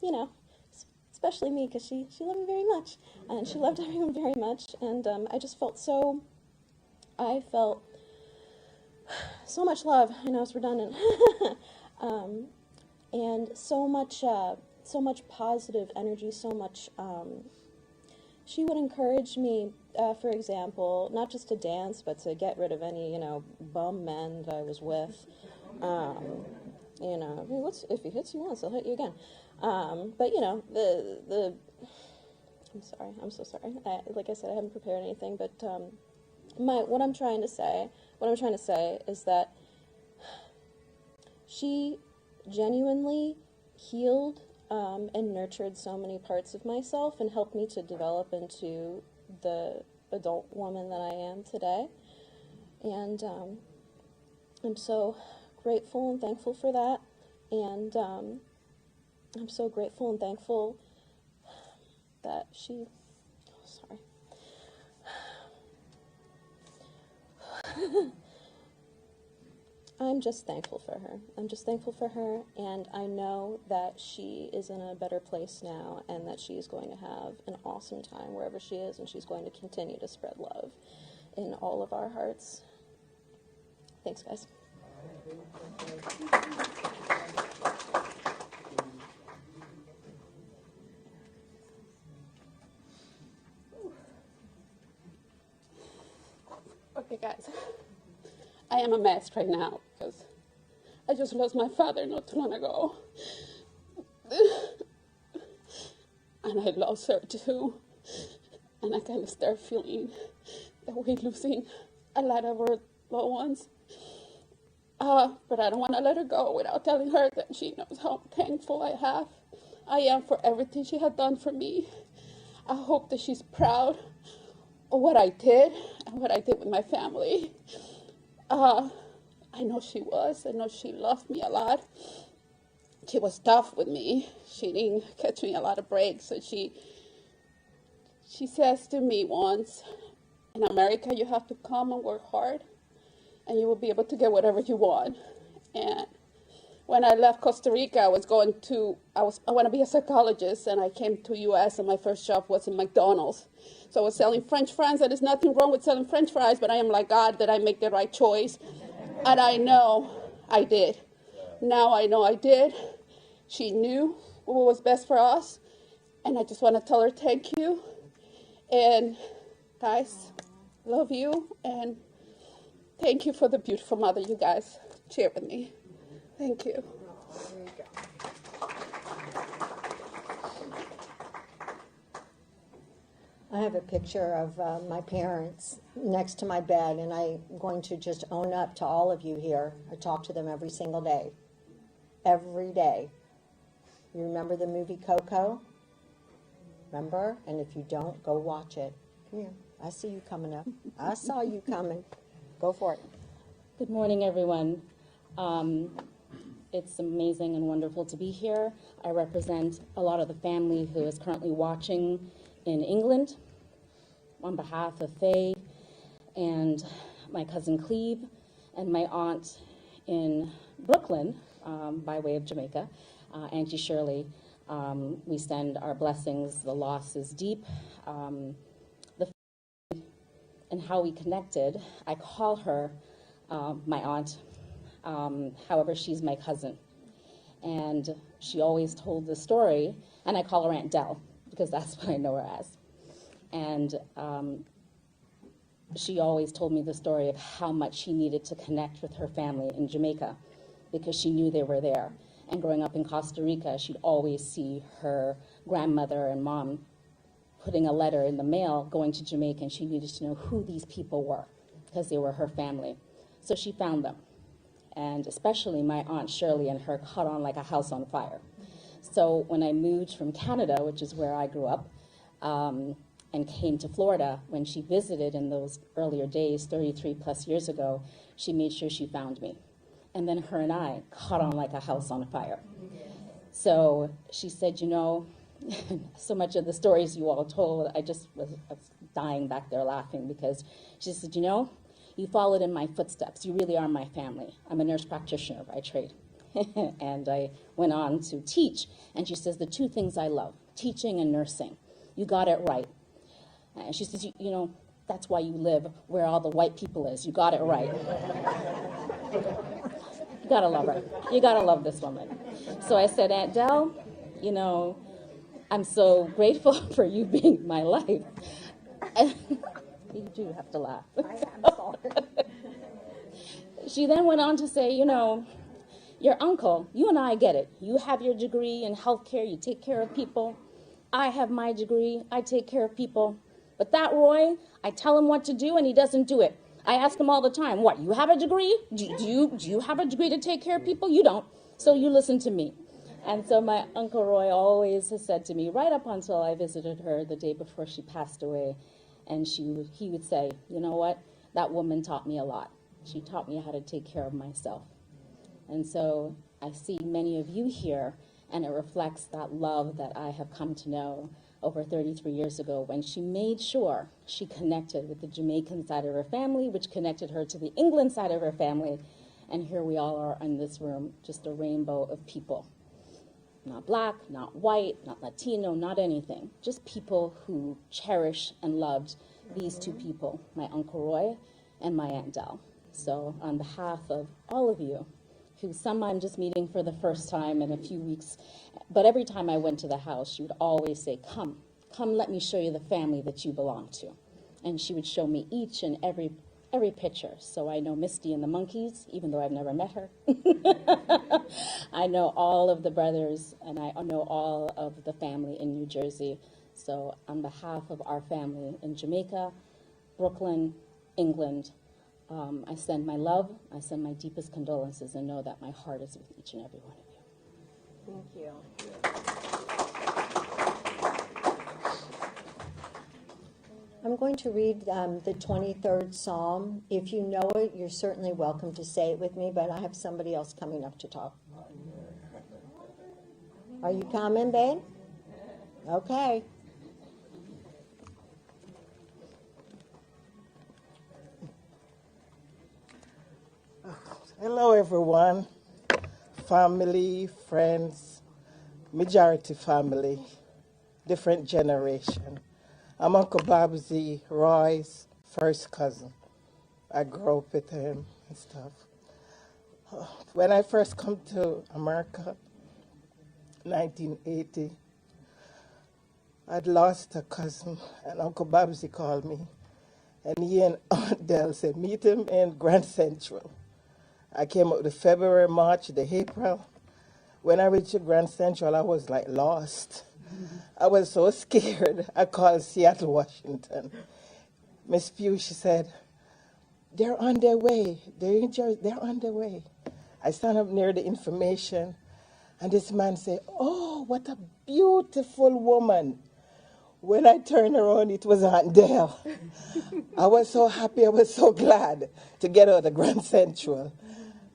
especially me, because she loved me very much, and she loved everyone very much, and I felt so much love. I know it's redundant. And so much positive energy, so much, she would encourage me, for example, not just to dance, but to get rid of any, bum men that I was with. If he hits you once, he'll hit you again. But, I'm sorry, I'm so sorry. Like I said, I haven't prepared anything, but what I'm trying to say is that she genuinely healed and nurtured so many parts of myself and helped me to develop into the adult woman that I am today. And I'm so grateful and thankful for that. And I'm so grateful and thankful that she... Oh, sorry. I'm just thankful for her. I'm just thankful for her, and I know that she is in a better place now, and that she is going to have an awesome time wherever she is, and she's going to continue to spread love in all of our hearts. Thanks, guys. Okay, guys. I am a mess right now because I just lost my father not too long ago. And I lost her too. And I kind of start feeling that we're losing a lot of our loved ones. But I don't want to let her go without telling her that she knows how thankful I am for everything she had done for me. I hope that she's proud of what I did and what I did with my family. I know she was. I know she loved me a lot. She was tough with me. She didn't catch me a lot of breaks. So she says to me once, in America, you have to come and work hard, and you will be able to get whatever you want. And when I left Costa Rica, I want to be a psychologist, and I came to U.S., and my first job was in McDonald's. So I was selling French fries, and there's nothing wrong with selling French fries, but I am like, God, did I make the right choice? And I know I did. Now I know I did. She knew what was best for us, and I just want to tell her thank you. And guys, love you, and thank you for the beautiful mother you guys shared with me. Thank you. I have a picture of my parents next to my bed, and I'm going to just own up to all of you here. I talk to them every single day. Every day. You remember the movie Coco? Remember? And if you don't, go watch it. Come here. I see you coming up. I saw you coming. Go for it. Good morning, everyone. It's amazing and wonderful to be here. I represent a lot of the family who is currently watching in England on behalf of Faye and my cousin Cleve and my aunt in Brooklyn by way of Jamaica, Auntie Shirley. We send our blessings. The loss is deep. And how we connected, I call her my aunt. However, she's my cousin. And she always told the story, and I call her Aunt Dell, because that's what I know her as. And she always told me the story of how much she needed to connect with her family in Jamaica, because she knew they were there. And growing up in Costa Rica, she'd always see her grandmother and mom putting a letter in the mail, going to Jamaica, and she needed to know who these people were, because they were her family. So she found them. And especially my Aunt Shirley and her caught on like a house on fire. So when I moved from Canada, which is where I grew up, and came to Florida, when she visited in those earlier days, 33 plus years ago, she made sure she found me. And then her and I caught on like a house on fire. So she said, you know, so much of the stories you all told, I just was dying back there laughing, because she said, you know, you followed in my footsteps. You really are my family. I'm a nurse practitioner by trade. And I went on to teach. And she says, the two things I love, teaching and nursing. You got it right. And she says, you know, that's why you live where all the white people is. You got it right. You gotta love her. You gotta love this woman. So I said, Aunt Dell, you know, I'm so grateful for you being in my life. You do have to laugh. I'm sorry. She then went on to say, you know, your uncle, you and I get it. You have your degree in healthcare, you take care of people. I have my degree, I take care of people. But that Roy, I tell him what to do and he doesn't do it. I ask him all the time, what, you have a degree? Do you have a degree to take care of people? You don't. So you listen to me. And so my Uncle Roy always has said to me, right up until I visited her the day before she passed away, and he would say, you know what, that woman taught me a lot. She taught me how to take care of myself. And so I see many of you here, and it reflects that love that I have come to know over 33 years ago, when she made sure she connected with the Jamaican side of her family, which connected her to the England side of her family. And here we all are in this room, just a rainbow of people. Not black, not white, not Latino, not anything. Just people who cherish and loved these two people, my Uncle Roy and my Aunt Dell. So on behalf of all of you, who some I'm just meeting for the first time in a few weeks, but every time I went to the house, she would always say, come let me show you the family that you belong to. And she would show me each and every picture. So I know Misty and the monkeys, even though I've never met her. I know all of the brothers, and I know all of the family in New Jersey. So on behalf of our family in Jamaica, Brooklyn, England, I send my love, I send my deepest condolences, and know that my heart is with each and every one of you. Thank you. I'm going to read the 23rd Psalm. If you know it, you're certainly welcome to say it with me, but I have somebody else coming up to talk. Are you coming, babe? Okay. Hello, everyone. Family, friends, majority family, different generation. I'm Uncle Babsy Roy's first cousin. I grew up with him and stuff. When I first come to America, 1980, I'd lost a cousin, and Uncle Babsy called me, and he and Aunt Dell said, meet him in Grand Central. I came up the February, March, the April. When I reached Grand Central, I was like lost. I was so scared. I called Seattle, Washington. Miss Pugh, she said, they're on their way. They're in Jersey. They're on their way. I stand up near the information, and this man said, oh, what a beautiful woman. When I turned around, it was Aunt Dale. I was so happy. I was so glad to get out of Grand Central.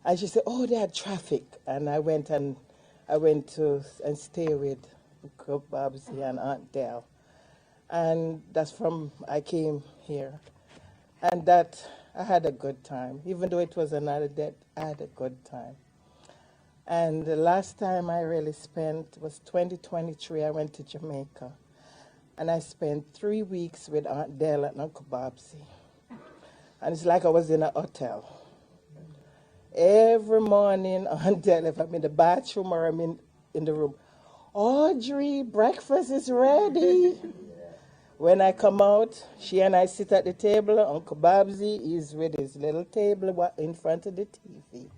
And she said, oh, they had traffic. And I went to stay with Uncle Babsy and Aunt Dale. And that's from I came here. And that I had a good time. Even though it was another death, I had a good time. And the last time I really spent was 2023. I went to Jamaica. And I spent 3 weeks with Aunt Dale and Uncle Babsy. And it's like I was in a hotel. Every morning, Aunt Dale, if I'm in the bathroom or I'm in the room, Audrey, breakfast is ready. When I come out, she and I sit at the table. Uncle Babsy is with his little table in front of the TV.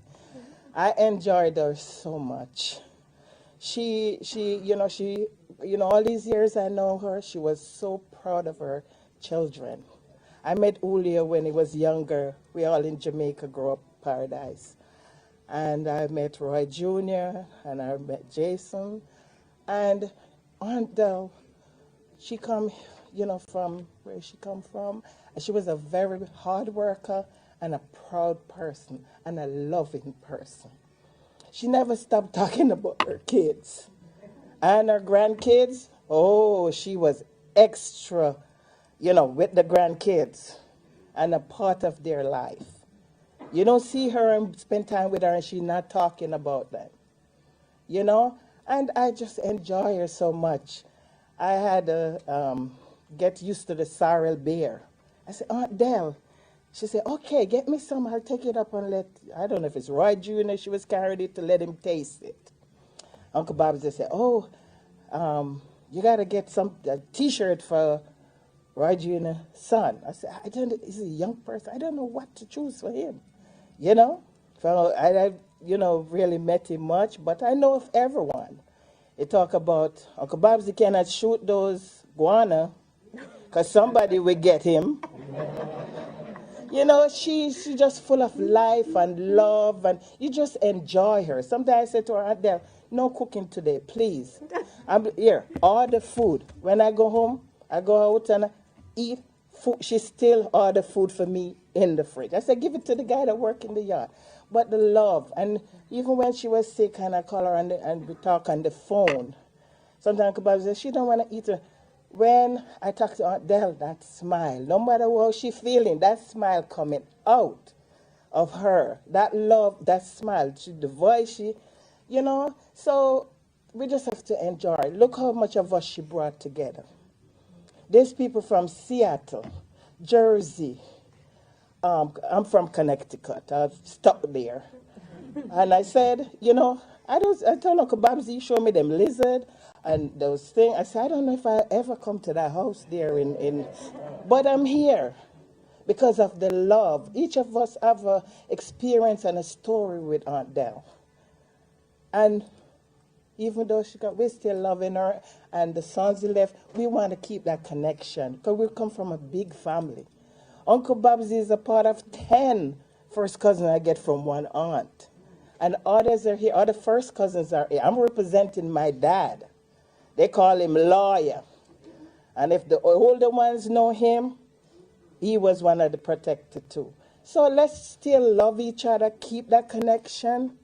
I enjoyed her so much. She, all these years I know her, she was so proud of her children. I met Julio when he was younger. We all in Jamaica grew up paradise. And I met Roy Jr., and I met Jason. And Aunt Del, she come, from where she come from. And she was a very hard worker and a proud person and a loving person. She never stopped talking about her kids. And her grandkids, oh, she was extra, with the grandkids and a part of their life. You don't see her and spend time with her and she's not talking about that, And I just enjoy her so much. I had to get used to the sorrel beer. I said, Aunt Dell. She said, okay, get me some. I'll take it up and I don't know if it's Roy Jr. She was carrying it to let him taste it. Uncle Bob just said, oh, you got to get a T-shirt for Roy Jr.'s son. I said, he's a young person. I don't know what to choose for him, So I really met him much, but I know of everyone. They talk about Uncle Bobsy cannot shoot those guana because somebody will get him. She's just full of life and love, and you just enjoy her. Sometimes I say to her, Aunt Dell, no cooking today, please. Here, order food. When I go home, I go out and eat food. She still order food for me in the fridge. I said, give it to the guy that work in the yard. But the love, and even when she was sick, and I call her and we talk on the phone. Sometimes Uncle Bob says, she don't want to eat her. When I talk to Aunt Dell, that smile, no matter how she's feeling, that smile coming out of her, that love, that smile, the voice, so we just have to enjoy. Look how much of us she brought together. There's people from Seattle, Jersey. I'm from Connecticut. I've stuck there. And I said, I told Uncle Babsy, show me them lizard and those things. I said, I don't know if I ever come to that house there but I'm here because of the love. Each of us have an experience and a story with Aunt Dell. And even though we're still loving her and the sons left, we want to keep that connection because we come from a big family. Uncle Babsy is a part of 10 first cousins I get from one aunt. And others are here. Other first cousins are here. I'm representing my dad. They call him lawyer. And if the older ones know him, he was one of the protected too. So let's still love each other, keep that connection,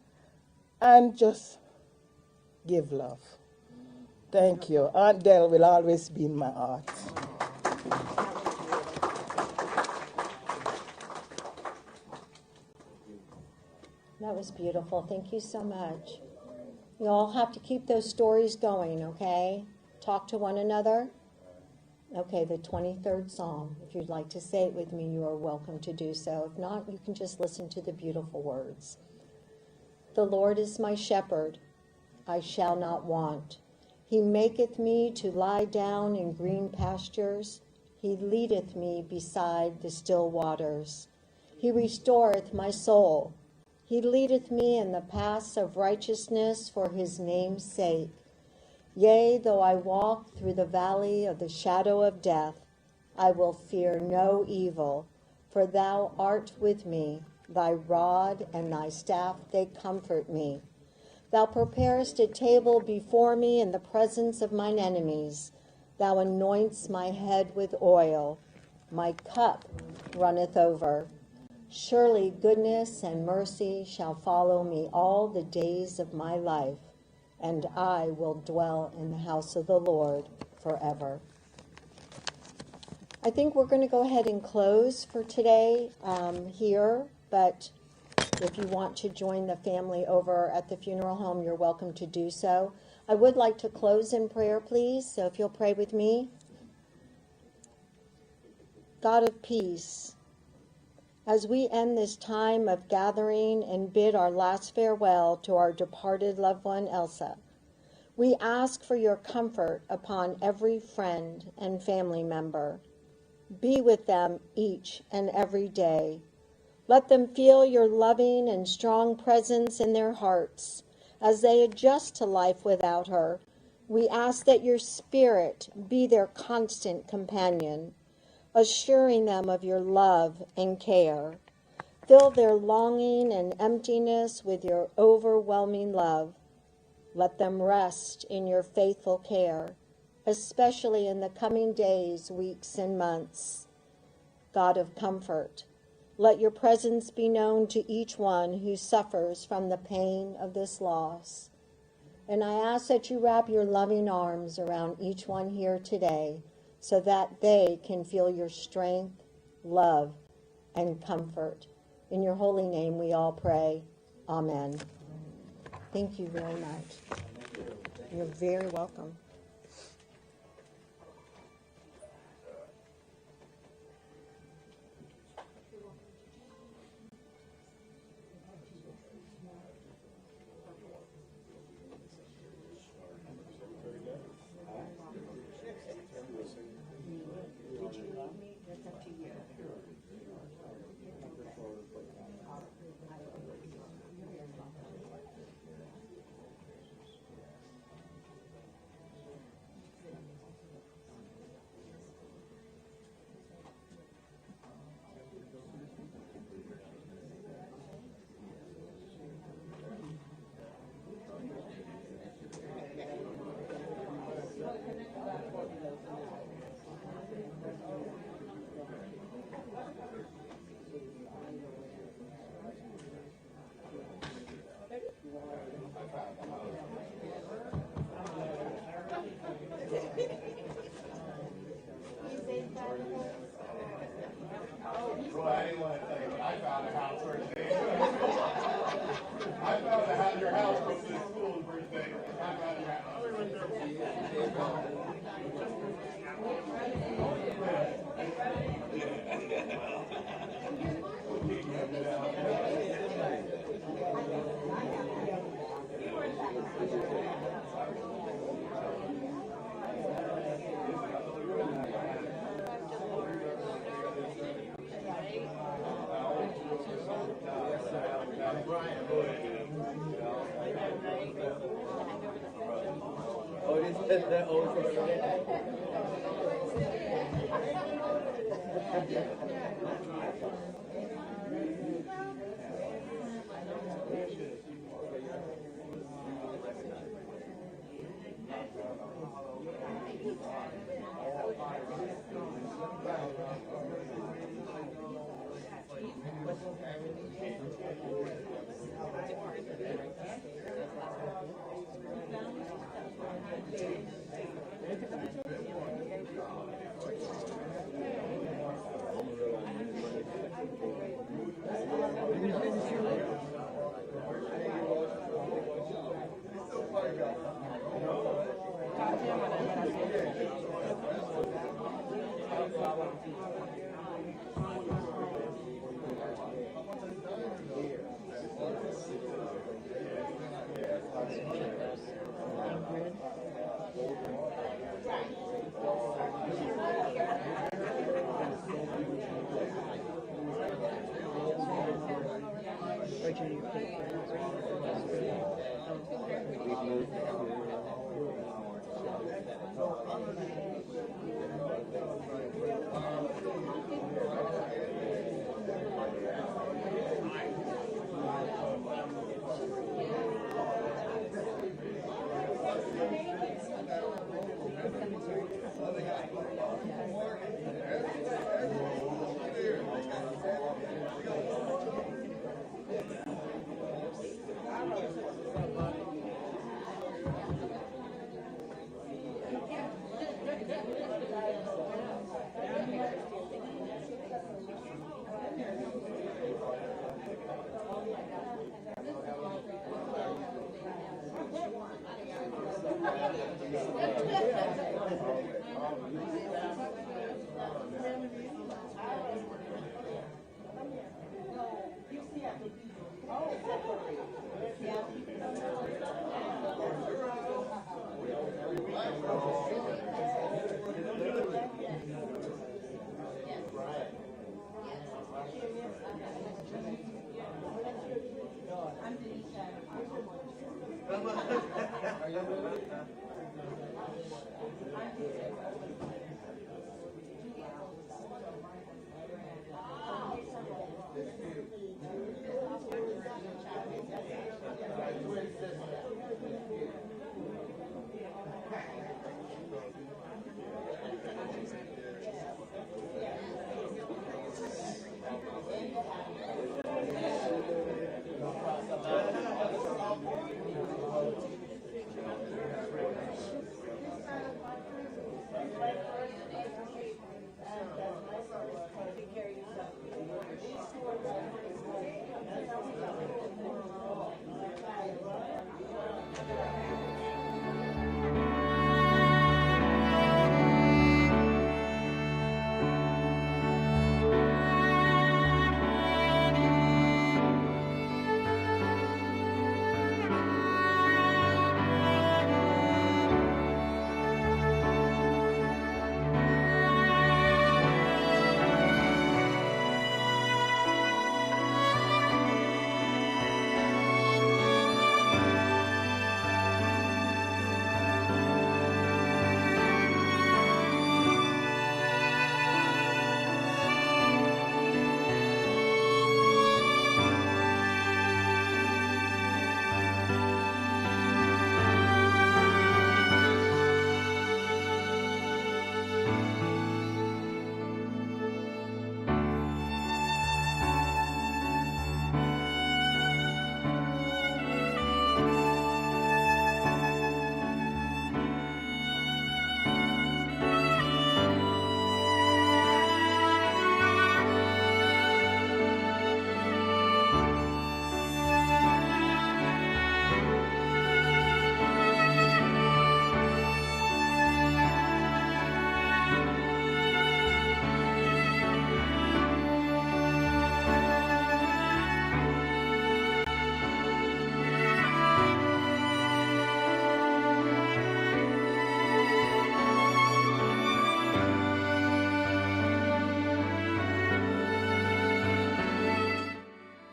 and just give love. Thank you. Aunt Dell will always be in my heart. That was beautiful. Thank you so much. You all have to keep those stories going, okay? Talk to one another. Okay, the 23rd Psalm. If you'd like to say it with me, you are welcome to do so. If not, you can just listen to the beautiful words. The Lord is my shepherd, I shall not want. He maketh me to lie down in green pastures. He leadeth me beside the still waters. He restoreth my soul. He leadeth me in the paths of righteousness for his name's sake. Yea, though I walk through the valley of the shadow of death, I will fear no evil, for thou art with me. Thy rod and thy staff, they comfort me. Thou preparest a table before me in the presence of mine enemies. Thou anointest my head with oil. My cup runneth over. Surely goodness and mercy shall follow me all the days of my life, and I will dwell in the house of the Lord forever. I think we're going to go ahead and close for today here, but if you want to join the family over at the funeral home, you're welcome to do so. I would like to close in prayer, please, so if you'll pray with me. God of peace, as we end this time of gathering and bid our last farewell to our departed loved one, Elsa, we ask for your comfort upon every friend and family member. Be with them each and every day. Let them feel your loving and strong presence in their hearts as they adjust to life without her. We ask that your Spirit be their constant companion, assuring them of your love and care. Fill their longing and emptiness with your overwhelming love. Let them rest in your faithful care, especially in the coming days, weeks, and months. God of comfort, let your presence be known to each one who suffers from the pain of this loss. And I ask that you wrap your loving arms around each one here today so that they can feel your strength, love, and comfort. In your holy name we all pray. Amen. Thank you very much. You're very welcome.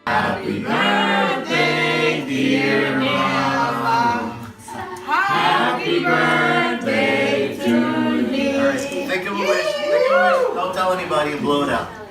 Happy birthday, dear Mama. Happy birthday to you. Think of a wish. Think of a wish. Don't tell anybody and blow it out.